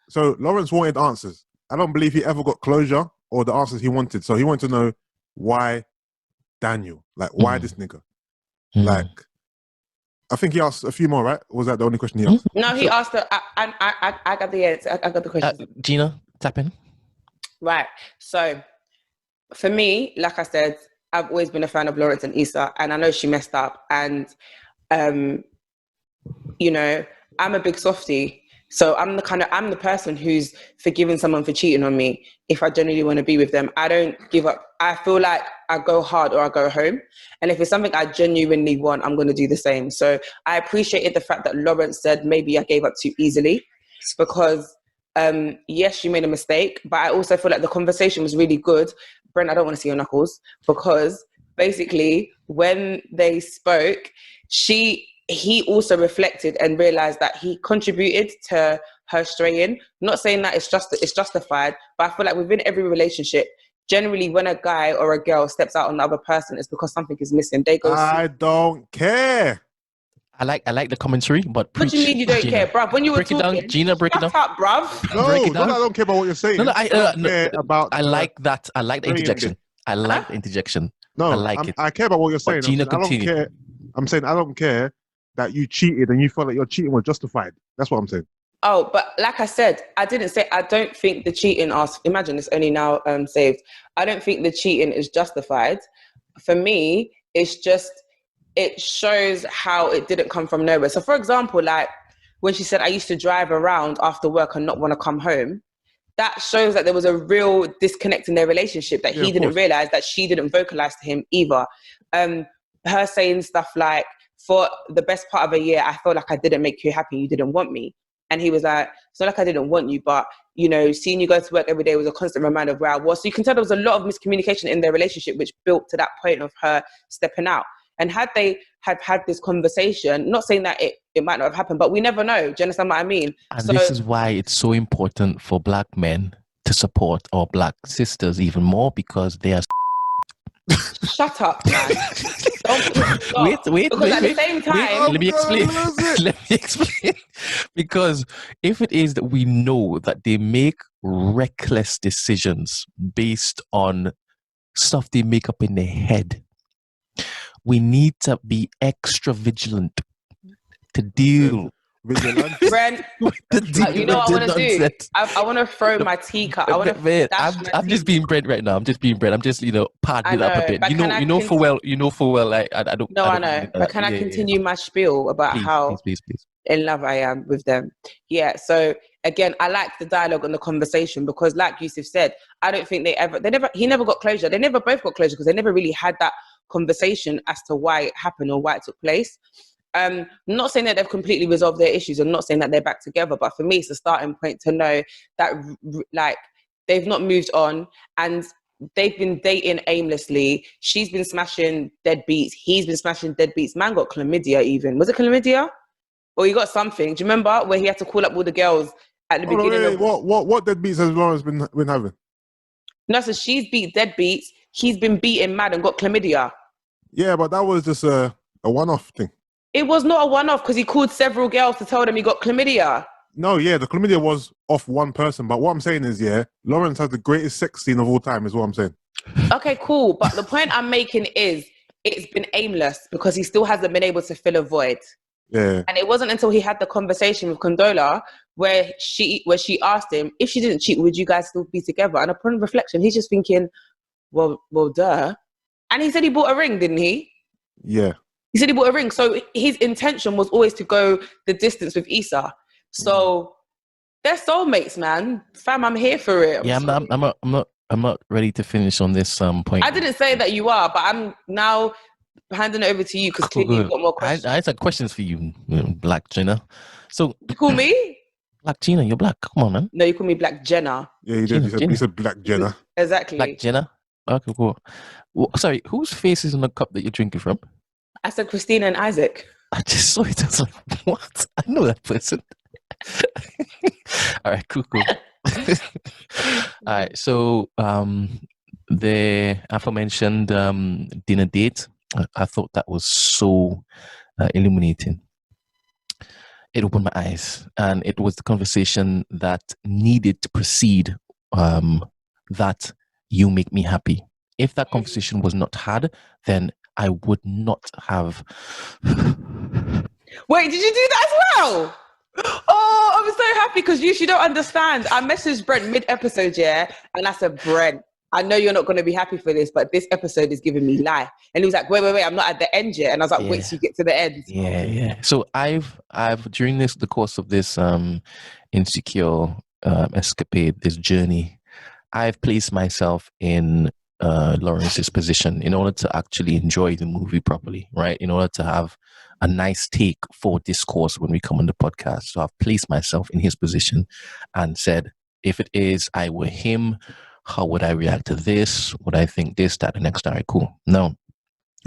So Lawrence wanted answers. I don't believe he ever got closure or the answers he wanted. So he wanted to know why Daniel. Like, why this nigga? Like, I think he asked a few more, right? Or was that the only question he asked? No, he asked. I got the answer. I got the question. Gina, tap in. Right. So, for me, like I said, I've always been a fan of Lawrence and Issa, and I know she messed up. And, you know, I'm a big softie. So I'm the person who's forgiving someone for cheating on me if I genuinely want to be with them. I don't give up. I feel like I go hard or I go home. And if it's something I genuinely want, I'm going to do the same. So I appreciated the fact that Lawrence said maybe I gave up too easily, because yes, you made a mistake, but I also feel like the conversation was really good. Brent, I don't want to see your knuckles, because basically when they spoke, he also reflected and realized that he contributed to her straying. Not saying that it's justified, but I feel like within every relationship, generally when a guy or a girl steps out on the other person, it's because something is missing. They go, I don't care. I like the commentary, but what do you mean you don't care, bruv? When you were break talking, it down, Gina, break it down. Shut up, bruv. No, I don't care about what you're saying. I like that. I like the interjection. I like the interjection. No, I like it. I care about what you're saying. Gina, I don't care. I'm saying I don't care that you cheated and you felt like your cheating was justified. That's what I'm saying. Oh, but like I said, I didn't say I don't think the cheating. Imagine it's only now saved. I don't think the cheating is justified. For me, it's just it shows how it didn't come from nowhere. So, for example, like when she said I used to drive around after work and not want to come home. That shows that there was a real disconnect in their relationship that he didn't realize, that she didn't vocalize to him either. Her saying stuff like, for the best part of a year, I felt like I didn't make you happy. You didn't want me. And he was like, it's not like I didn't want you, but, you know, seeing you go to work every day was a constant reminder of where I was. So you can tell there was a lot of miscommunication in their relationship, which built to that point of her stepping out. And had they had this conversation, not saying that it might not have happened, but we never know. Do you understand what I mean? And this is why it's so important for black men to support our black sisters even more, because they are... Shut up, man. Wait. Because at the same time... Let me explain. Because if it is that we know that they make reckless decisions based on stuff they make up in their head, we need to be extra vigilant to deal Brent, you know what I want to do? I want to throw my teacup. I'm just being Brent right now. I'm just being Brent. I'm just, parting it up a bit. You know full well. Like I don't. No, I know. But can I continue my spiel about how please in love I am with them? Yeah. So again, I like the dialogue and the conversation because, like Yusuf said, I don't think he never got closure. They never both got closure because they never really had that conversation as to why it happened or why it took place. Not saying that they've completely resolved their issues. I'm not saying that they're back together, but for me, it's a starting point to know that like they've not moved on and they've been dating aimlessly. She's been smashing deadbeats. He's been smashing deadbeats. Man got chlamydia even. Was it chlamydia? Or he got something. Do you remember where he had to call up all the girls at the beginning? What deadbeats has Lawrence been having? No, so she's beat deadbeats. He's been beaten mad and got chlamydia. Yeah, but that was just a one-off thing. It was not a one-off because he called several girls to tell them he got chlamydia. No, yeah, the chlamydia was off one person. But what I'm saying is, Lawrence has the greatest sex scene of all time is what I'm saying. Okay, cool. But the point I'm making is it's been aimless because he still hasn't been able to fill a void. Yeah. And it wasn't until he had the conversation with Condola where she asked him, if she didn't cheat, would you guys still be together? And upon reflection, he's just thinking, well, duh. And he said he bought a ring, didn't he? Yeah. He said he bought a ring. So his intention was always to go the distance with Issa. So they're soulmates, man. Fam, I'm here for it. I'm not ready to finish on this point. I didn't say that you are, but I'm now handing it over to you because clearly you've got more questions. I had questions for you, Black Gina. So you call me? Black Gina, you're black. Come on, man. No, you call me Black Jenna. Yeah, you did. He said Black Jenna. Exactly. Black Jenna. Okay, cool. Well, sorry, whose face is in the cup that you're drinking from? I said Christina and Isaac. I just saw it. I was like, what? I know that person. All right, cool. All right, so the aforementioned dinner date, I thought that was so illuminating. It opened my eyes, and it was the conversation that needed to precede that you make me happy. If that conversation was not had, then I would not have. Wait, did you do that as well? Oh, I'm so happy because you don't understand. I messaged Brent mid-episode, and I said, Brent, I know you're not going to be happy for this, but this episode is giving me life. And he was like, wait, I'm not at the end yet. And I was like, wait till you get to the end. Yeah. So I've during the course of this insecure escapade, this journey, I've placed myself in Lawrence's position in order to actually enjoy the movie properly, right? In order to have a nice take for discourse when we come on the podcast. So I've placed myself in his position and said, if it is I were him, how would I react to this? Would I think this, that, the next? All right, cool. Now,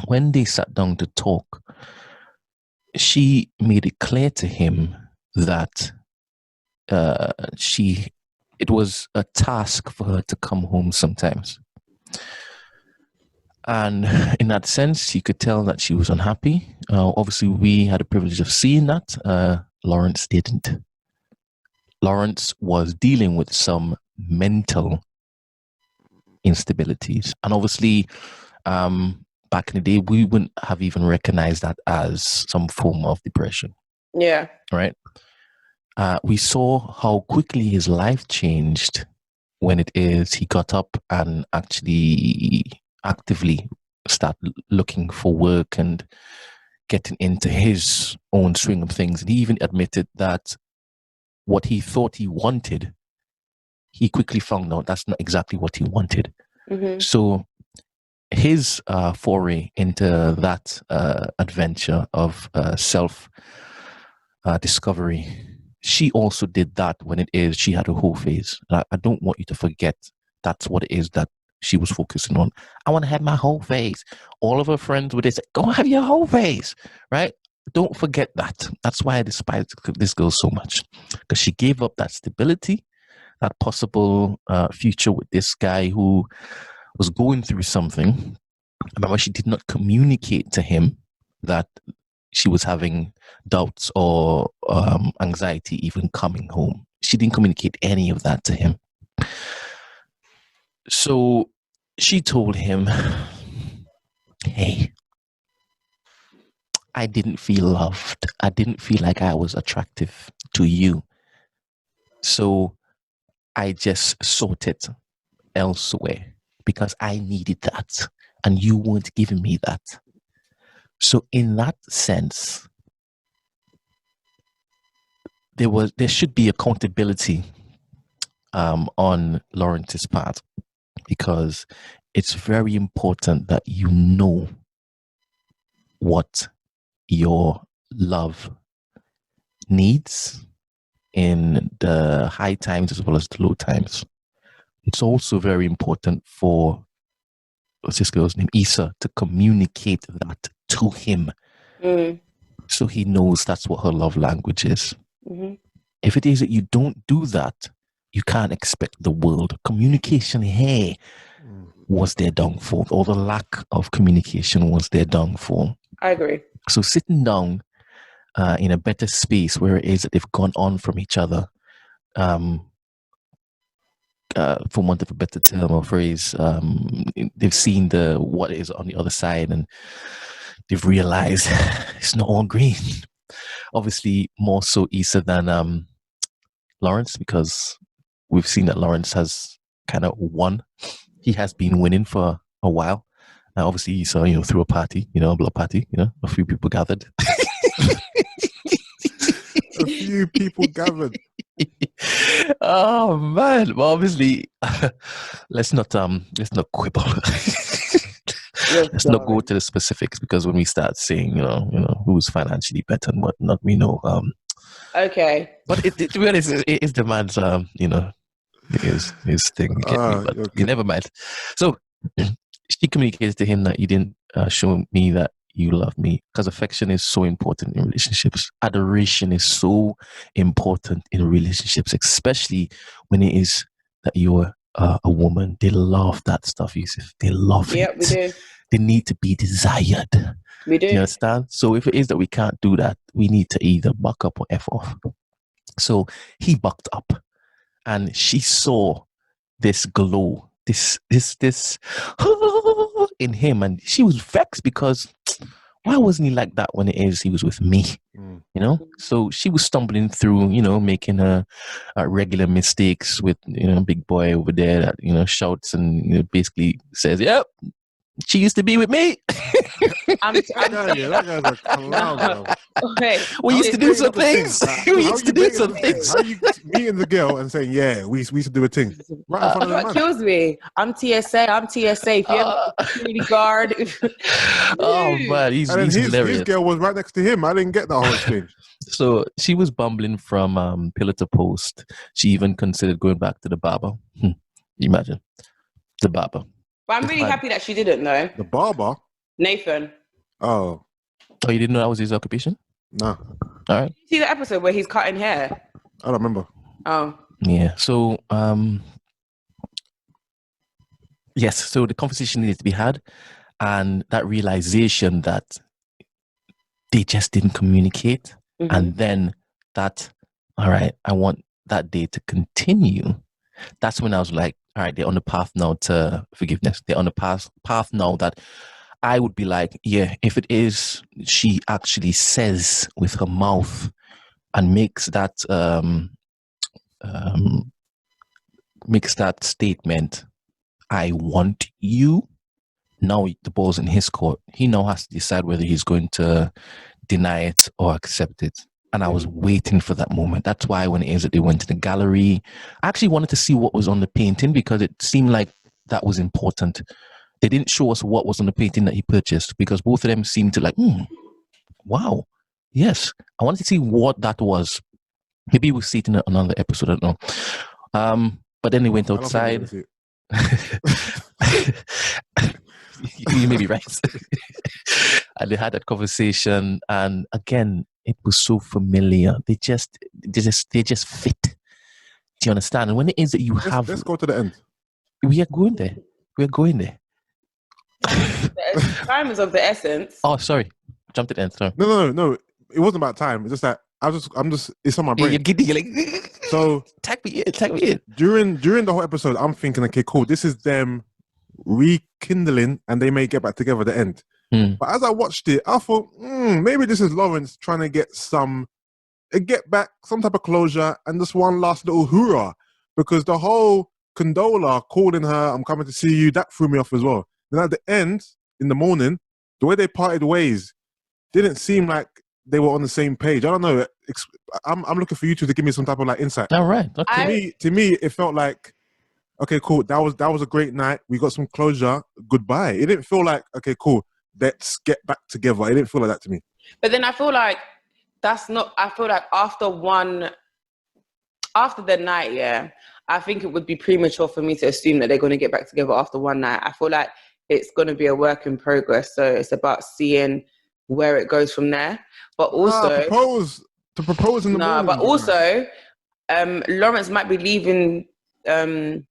when they sat down to talk, she made it clear to him that it was a task for her to come home sometimes. And in that sense, you could tell that she was unhappy. Obviously, we had the privilege of seeing that. Lawrence didn't. Lawrence was dealing with some mental instabilities. And obviously, back in the day, we wouldn't have even recognized that as some form of depression. Yeah. Right. We saw how quickly his life changed when he got up and actually actively start looking for work and getting into his own swing of things. And he even admitted that what he thought he wanted, he quickly found out that's not exactly what he wanted. Mm-hmm. So his foray into that adventure of self discovery, she also did that when she had a whole phase. I don't want you to forget that's what it is that she was focusing on. I want to have my whole phase. All of her friends would say, go have your whole phase, right? Don't forget that. That's why I despise this girl so much, because she gave up that stability, that possible future with this guy who was going through something. Remember, she did not communicate to him that she was having doubts or anxiety even coming home. She didn't communicate any of that to him. So she told him, hey, I didn't feel loved. I didn't feel like I was attractive to you. So I just sought it elsewhere because I needed that and you weren't giving me that. So in that sense, there should be accountability on Lawrence's part, because it's very important that you know what your love needs in the high times as well as the low times. It's also very important for, what's this girl's name, Issa, to communicate that to him, so he knows that's what her love language is. Mm-hmm. If it is that you don't do that, you can't expect the world. Communication here was their downfall, or the lack of communication was their downfall. I agree. So sitting down in a better space where it is that they've gone on from each other, for want of a better term or phrase, they've seen what is on the other side, and they've realized it's not all green. Obviously, more so Issa than Lawrence, because we've seen that Lawrence has kind of won. He has been winning for a while. Obviously, Issa, threw a party, a block party, a few people gathered. A few people gathered. Oh man! Well, obviously, let's not quibble. Let's not go to the specifics, because when we start saying, who's financially better and whatnot, we know. Okay. But to be honest, it is the man's, his thing. But never mind. So she communicated to him that you didn't show me that you love me, because affection is so important in relationships. Adoration is so important in relationships, especially when it is that you're a woman. They love that stuff, Yusuf. They love it. Yeah, we do. They need to be desired. We do. You understand? So if it is that we can't do that, we need to either buck up or F off. So he bucked up, and she saw this glow, this in him, and she was vexed because why wasn't he like that when he was with me? So she was stumbling through, making her regular mistakes with big boy over there that shouts and basically says, "Yep, she used to be with me." That guy's a clown, bro. Okay. We used to do some things. We used to do some things. How you meeting the girl and saying, "Yeah, we used to do a thing"? Right in front of the man. Kills me. I'm TSA. If you have a security guard. Oh man, he's hilarious. His girl was right next to him. I didn't get the whole exchange. So she was bumbling from pillar to post. She even considered going back to the barber. Imagine the barber. But I'm really happy that she didn't, though. The barber? Nathan. Oh, you didn't know that was his occupation? No. All right. See the episode where he's cutting hair? I don't remember. Oh. Yeah. So, yes. So the conversation needed to be had, and that realization that they just didn't communicate, and then that, all right, I want that day to continue. That's when I was like, all right, they're on the path now to forgiveness. They're on the path now that I would be like, yeah, if it is, she actually says with her mouth and makes that statement, I want you. Now the ball's in his court. He now has to decide whether he's going to deny it or accept it. And I was waiting for that moment. That's why when it is that they went to the gallery, I actually wanted to see what was on the painting because it seemed like that was important. They didn't show us what was on the painting that he purchased because both of them seemed to like, wow, yes. I wanted to see what that was. Maybe we'll see it in another episode, I don't know. But then they went outside. You may be right. And they had that conversation, and again, it was so familiar. They just fit. Do you understand? And when it is that let's go to the end. We are going there. Time is of the essence. Oh, sorry, jumped at the end. Sorry. No. It wasn't about time. It's just that I'm just. It's on my brain. You're giddy. You're like, so tag me in. During the whole episode, I'm thinking, okay, cool. This is them rekindling, and they may get back together at the end. But as I watched it, I thought, maybe this is Lawrence trying to get back some type of closure and just one last little hoorah, because the whole Condola calling her, I'm coming to see you, that threw me off as well. Then at the end, in the morning, the way they parted ways didn't seem like they were on the same page. I don't know. I'm looking for you two to give me some type of like insight. All right. Okay. To me, it felt like, okay, cool. That was a great night. We got some closure. Goodbye. It didn't feel like, okay, cool. Let's get back together. It didn't feel like that to me. But then I feel like I feel like after the night, yeah, I think it would be premature for me to assume that they're going to get back together after one night. I feel like it's going to be a work in progress. So it's about seeing where it goes from there. But also to propose in the morning. But also, Lawrence might be leaving. To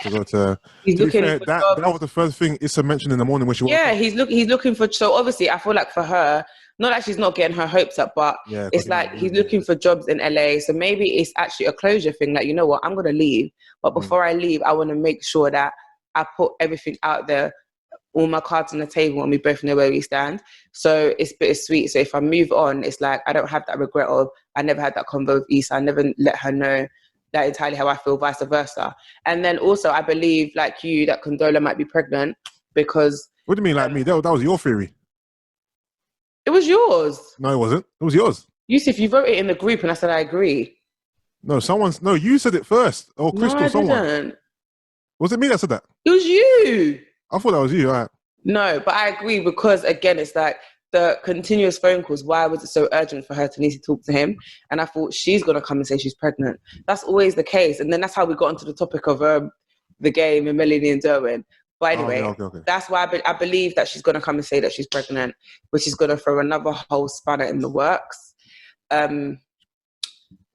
go to. He's looking. That was the first thing Issa mentioned in the morning when she. Yeah, he's looking for. So obviously, I feel like for her, not that she's not getting her hopes up, but it's like he's looking for jobs in LA. So maybe it's actually a closure thing. Like, you know what, I'm gonna leave, but before I leave, I want to make sure that I put everything out there, all my cards on the table, and we both know where we stand. So it's bittersweet. So if I move on, it's like I don't have that regret of I never had that convo with Issa. I never let her know that entirely how I feel, vice versa. And then also, I believe, like you, that Condola might be pregnant because. What do you mean, like me? That was your theory. It was yours. No, it wasn't. It was yours. Yusuf, you wrote it in the group, and I said I agree. No, you said it first. Oh, Crystal, no, someone. Didn't. Was it me that said that? It was you. I thought that was you. All right. No, but I agree because again, it's like the continuous phone calls. Why was it so urgent for her to need to talk to him? And I thought she's gonna come and say she's pregnant. That's always the case, and then that's how we got into the topic of the game and Melanie and Derwin. But anyway, okay. That's why I believe that she's gonna come and say that she's pregnant, which is gonna throw another whole spanner in the works.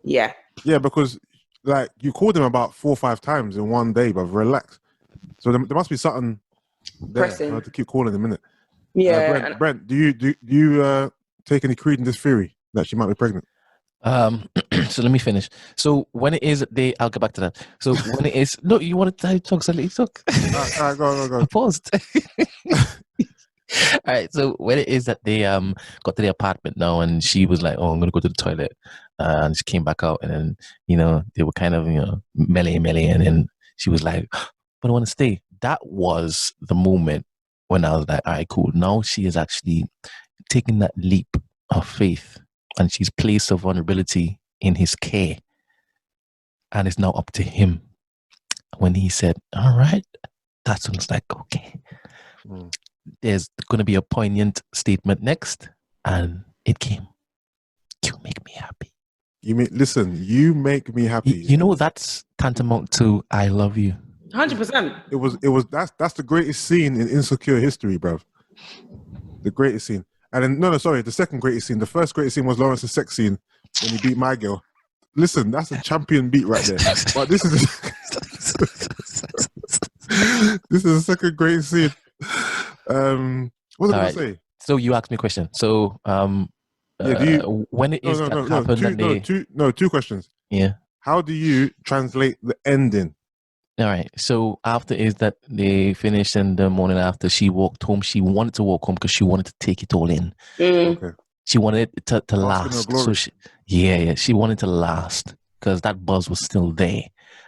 Yeah. Yeah, because like you called him about 4 or 5 times in one day, but relax. So there must be something there. I have to keep calling him, innit? Yeah. Brent, do you take any creed in this theory that she might be pregnant? So let me finish. So when it is I'll get back to that. So when it is, no, you want to talk, so let you talk. All right, go. I paused. All right. So when it is that they got to the apartment now, and she was like, "Oh, I'm gonna go to the toilet," and she came back out, and then they were kind of melee, and then she was like, "But I want to stay." That was the moment when I was like, all right, cool. Now she is actually taking that leap of faith, and she's placed her vulnerability in his care. And it's now up to him. When he said, all right, that's when it's like, okay. There's going to be a poignant statement next. And it came. You make me happy. You make me happy. You know, that's tantamount to I love you. 100%. That's the greatest scene in Insecure history, bro. The greatest scene. And then the second greatest scene. The first greatest scene was Lawrence's sex scene when he beat my girl. Listen, that's a champion beat right there. But this is the second greatest scene. What was I going to say? So you asked me a question. So when it is happened, two questions. Yeah. How do you translate the ending? All right. So after is that they finished in the morning after she walked home. She wanted to walk home because she wanted to take it all in. Okay. She wanted it to last. So she wanted to last because that buzz was still there.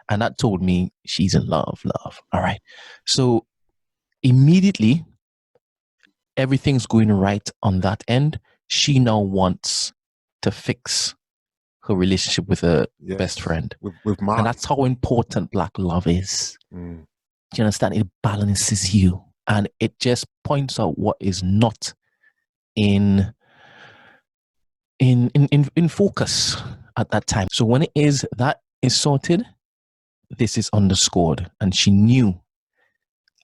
And that told me she's in love. All right. So immediately, everything's going right on that end. She now wants to fix her relationship with her best friend. With Mark. And that's how important black love is. Do you understand? It balances you. And it just points out what is not in focus at that time. So when that is sorted, this is underscored. And she knew,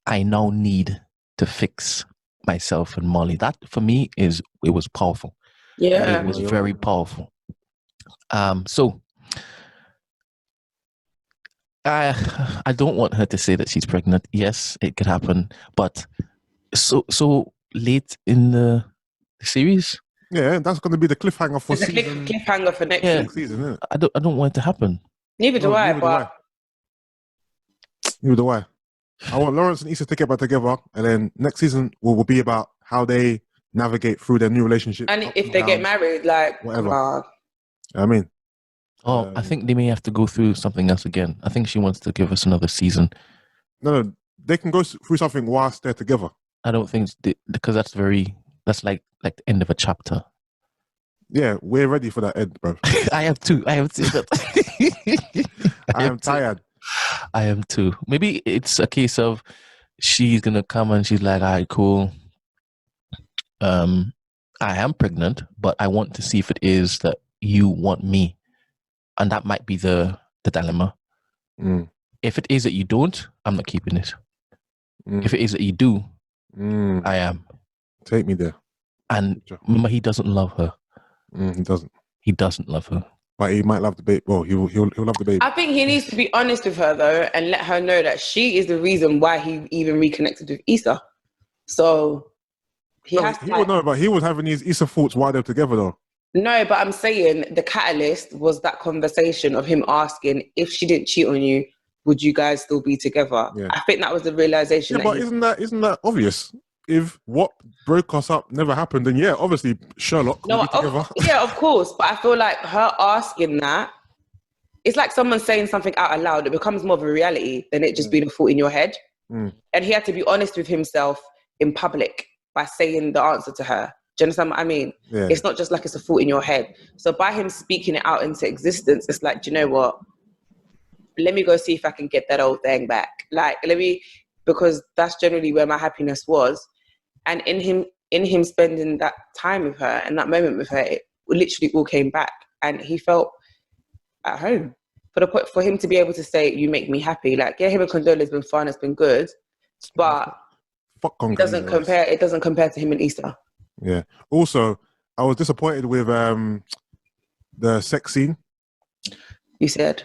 I now need to fix myself and Molly. That for me it was powerful. Yeah. It was very powerful. So I don't want her to say that she's pregnant. Yes, it could happen, but so late in the series. Yeah, that's going to be the cliffhanger for season. Cliffhanger for next season, isn't it? I don't want it to happen. Neither do I. Neither do I. I want Lawrence and Issa to get back together, and then next season will be about how they navigate through their new relationship. And if they get married, like whatever. I mean. I think they may have to go through something else again. I think she wants to give us another season. No, they can go through something whilst they're together. I don't think because that's like the end of a chapter. Yeah, we're ready for that end, bro. I have too. I am tired. I am too. Maybe it's a case of she's gonna come and she's like, all right, cool. I am pregnant, but I want to see if it is that you want me. And that might be the dilemma. If it is that you don't, I'm not keeping it. If it is that you do, I am. Take me there. And remember, he doesn't love her. He doesn't. He doesn't love her. But he might love the baby. Well, he'll love the baby. I think he needs to be honest with her though, and let her know that she is the reason why he even reconnected with Issa. So he would know, but he was having these Issa thoughts while they're together though. No, but I'm saying the catalyst was that conversation of him asking, if she didn't cheat on you, would you guys still be together? Yeah. I think that was the realization. Yeah, but isn't that obvious? If what broke us up never happened, then yeah, obviously Sherlock will be together. Yeah, of course. But I feel like her asking that, it's like someone saying something out aloud. It becomes more of a reality than it just being a thought in your head. And he had to be honest with himself in public by saying the answer to her. Do you understand what I mean? Yeah. It's not just like it's a thought in your head. So by him speaking it out into existence, it's like, do you know what? Let me go see if I can get that old thing back. Like, because that's generally where my happiness was. And in him spending that time with her and that moment with her, it literally all came back. And he felt at home. For him to be able to say, you make me happy. Like, yeah, him and Condola has been fun, it's been good. But it doesn't compare to him and Issa. Yeah. Also, I was disappointed with the sex scene. You said?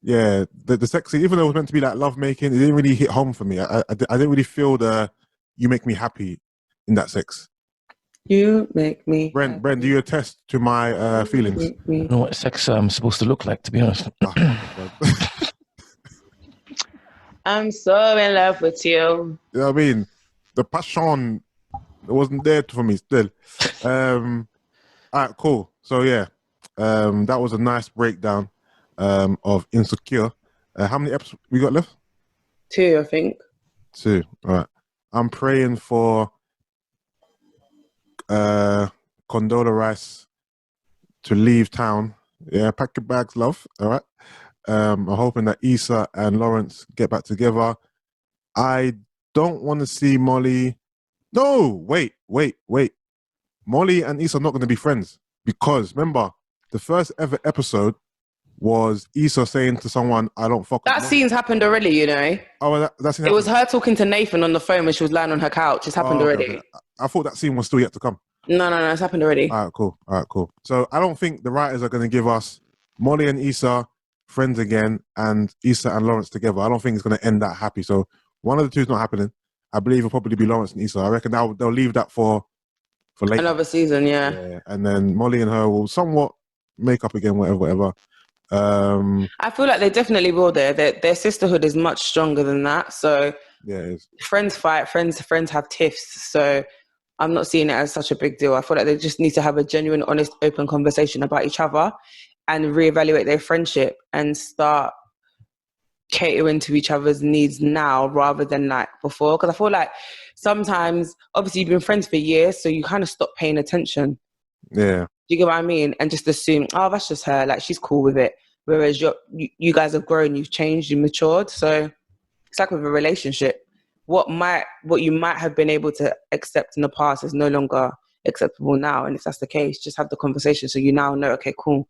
Yeah, the sex scene, even though it was meant to be like lovemaking, it didn't really hit home for me. I didn't really feel the "you make me happy" in that sex. You make me. Brent, do you attest to my feelings? I don't know what sex supposed to look like, to be honest. I'm so in love with you. You know what I mean? The passion. It wasn't there for me still. All right, cool. So yeah, that was a nice breakdown of Insecure. How many episodes we got left? 2, I think. 2. All right. I'm praying for Condola Rice to leave town. Yeah, pack your bags, love. All right. I'm hoping that Issa and Lawrence get back together. I don't want to see Molly. No, wait. Molly and Issa are not going to be friends because remember, the first ever episode was Issa saying to someone, "I don't fuck." That scene's happened already, you know. Oh, that scene. It was her talking to Nathan on the phone when she was lying on her couch. It's happened already. Okay. I thought that scene was still yet to come. No, it's happened already. All right, cool. So I don't think the writers are going to give us Molly and Issa friends again and Issa and Lawrence together. I don't think it's going to end that happy. So one of the two is not happening. I believe it'll probably be Lawrence and Issa. I reckon they'll leave that for later. Another season, yeah. And then Molly and her will somewhat make up again, whatever. I feel like they definitely will. Their sisterhood is much stronger than that. So yeah, it is. Friends fight, friends have tiffs. So I'm not seeing it as such a big deal. I feel like they just need to have a genuine, honest, open conversation about each other and reevaluate their friendship and start catering to each other's needs now rather than like before. Because I feel like sometimes, obviously, you've been friends for years, so you kind of stop paying attention. Yeah. Do you get what I mean? And just assume, oh, that's just her. Like, she's cool with it. Whereas you guys have grown, you've changed, you matured. So it's like with a relationship. What you might have been able to accept in the past is no longer acceptable now. And if that's the case, just have the conversation so you now know, okay, cool.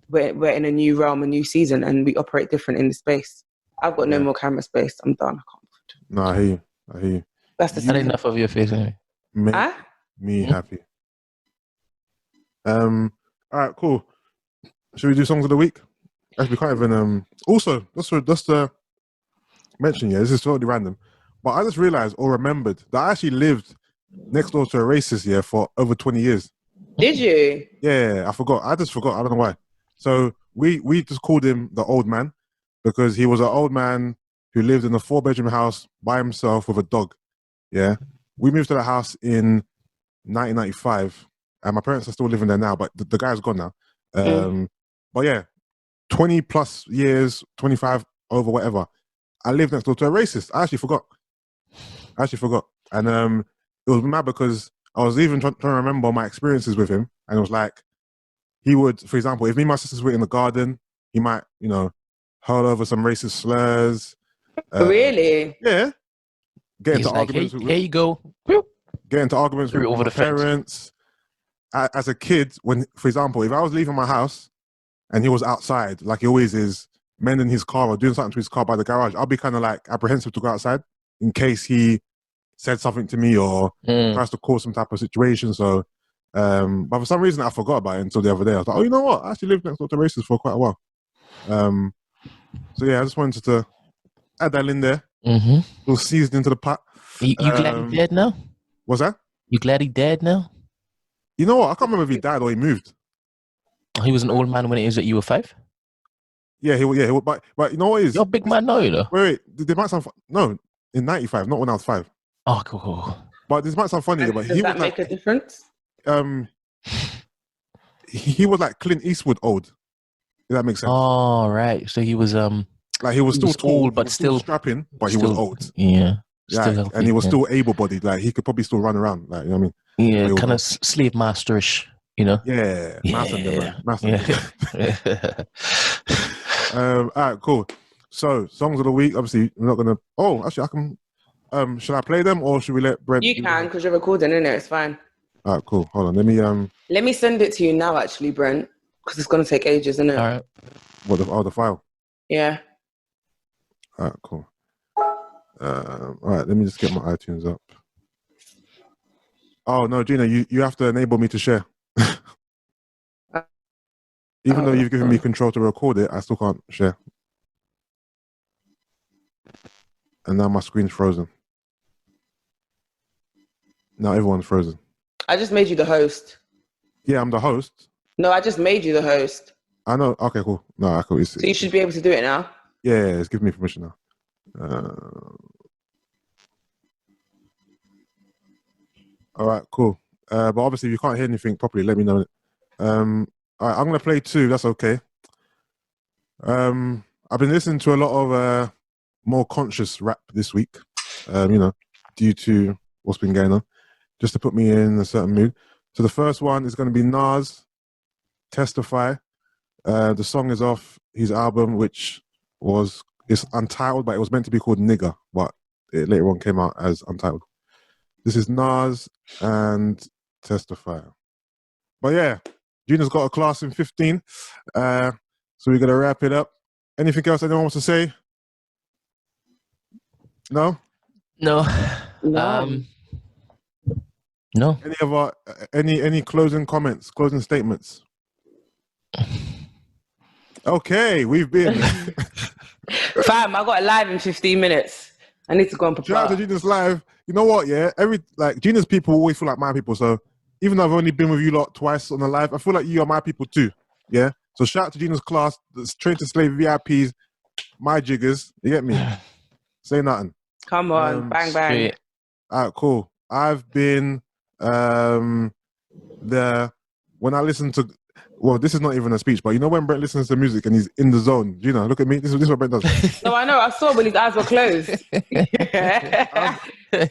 We're in a new realm, a new season, and we operate different in the space. I've got no more camera space. I'm done. I can't. No, I hear you. That's the Had enough of your face anyway. Make me happy. All right, cool. Should we do songs of the week? Actually, we can't even. Also, just to mention, this is totally random, but I just realized or remembered that I actually lived next door to a racist for over 20 years. Did you? Yeah, I forgot. I just forgot. I don't know why. So we just called him the old man because he was an old man who lived in a 4-bedroom house by himself with a dog. Yeah, we moved to the house in 1995, and my parents are still living there now, but the guy's gone now. But yeah, 20 plus years, 25 over whatever. I lived next door to a racist. I actually forgot. And it was mad because I was even trying to remember my experiences with him, and it was like he would, for example, if me and my sisters were in the garden, he might, hurl over some racist slurs. Really? Yeah. Get into arguments. Here you go. Get into arguments with my parents. As a kid, when, for example, if I was leaving my house and he was outside, like he always is, mending his car or doing something to his car by the garage, I'll be kind of like apprehensive to go outside in case he said something to me or tries to cause some type of situation. So, but for some reason I forgot about it until the other day. I was like, oh, you know what? I actually lived next door to racists for quite a while. So yeah, I just wanted to add that in there. A little seasoned into the pot. You glad he dead now? What's that? You glad he dead now? You know what? I can't remember if he died or he moved. He was an old man when it is that you were 5? Yeah, he was, but you know what is? You're a big man now, you know. Wait, they might sound no, in 95, not when I was 5. Oh, cool. But this might sound funny, but does that make a difference? He was like Clint Eastwood old. If that makes sense. Oh, right. So he was like he was still tall, but still strapping, but he was old. Yeah. Like, healthy, and he was still able-bodied. Like he could probably still run around. Like, you know what I mean? Yeah, kind of slave masterish. You know? Yeah. Massive. All right, cool. So, songs of the week. Obviously, we're not gonna. Oh, actually, I can. Should I play them or should we let Brent? You can because you're recording, innit? It's fine. All right, cool. Hold on. Let me send it to you now, actually, Brent, because it's gonna take ages, isn't it? All right. What? The file. Yeah. All right, cool. All right, let me just get my iTunes up. Oh no, Gina, you have to enable me to share. Even though you've given me control to record it, I still can't share. And now my screen's frozen. Now everyone's frozen. I just made you the host. Yeah, I'm the host. No, I just made you the host. I know. Okay, cool. No, cool. So you should be able to do it now. Yeah, it's giving me permission now. All right, cool. But obviously, if you can't hear anything properly, let me know. All right, I'm gonna play 2. That's okay. I've been listening to a lot of more conscious rap this week. Due to what's been going on, just to put me in a certain mood. So the first one is going to be Nas, Testify. The song is off his album, which it's untitled, but it was meant to be called Nigger, but it later on came out as untitled. This is Nas and Testify. But yeah, Gina's got a class in 15. So we're going to wrap it up. Anything else anyone wants to say? No? No. No. Any closing comments, closing statements? Okay, we've been. Fam, I got a live in 15 minutes. I need to go and prepare. Shout out to Gina's live. You know what? Yeah, Gina's people always feel like my people. So even though I've only been with you lot twice on the live, I feel like you are my people too. Yeah, So shout out to Gina's class, the Train to Slave VIPs, my jiggers. You get me? Say nothing. Come on, bang, bang. All right, cool. I've been when I listen to, well, this is not even a speech, but you know when Brent listens to music and he's in the zone, Gina, look at me. This is what Brent does. No, I know. I saw when his eyes were closed.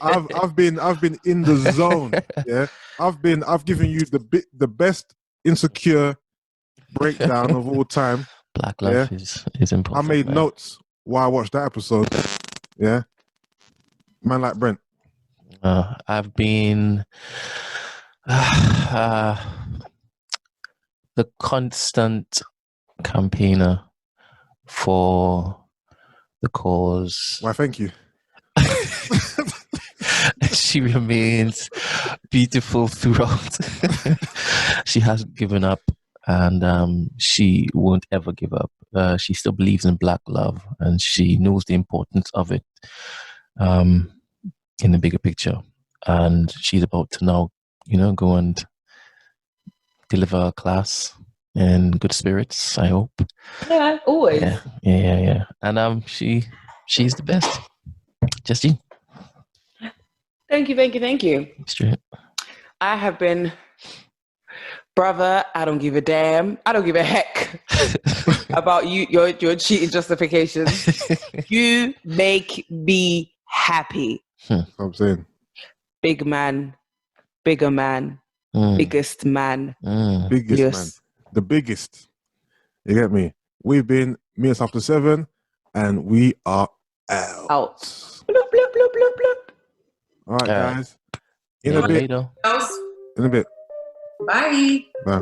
I've been in the zone. Yeah, I've given you the best Insecure breakdown of all time. Black Love is important. I made notes while I watched that episode. Yeah, man, like Brent. I've been the constant campaigner for the cause. Why, thank you. She remains beautiful throughout. She hasn't given up, and she won't ever give up. She still believes in Black love, and she knows the importance of it in the bigger picture. And she's about to now, go and deliver a class in good spirits, I hope. Yeah, always. Yeah. And she's the best. Justine. Thank you. Straight. I have been, brother, I don't give a damn. I don't give a heck about your cheating justifications. You make me happy. I'm saying. Big man, bigger man, biggest man. Biggest man. The biggest. You get me? We've been Minutes After 7 and we are out. Bloop, bloop, bloop, bloop, bloop. All right, guys. In a bit. Later. In a bit. Bye. Bye.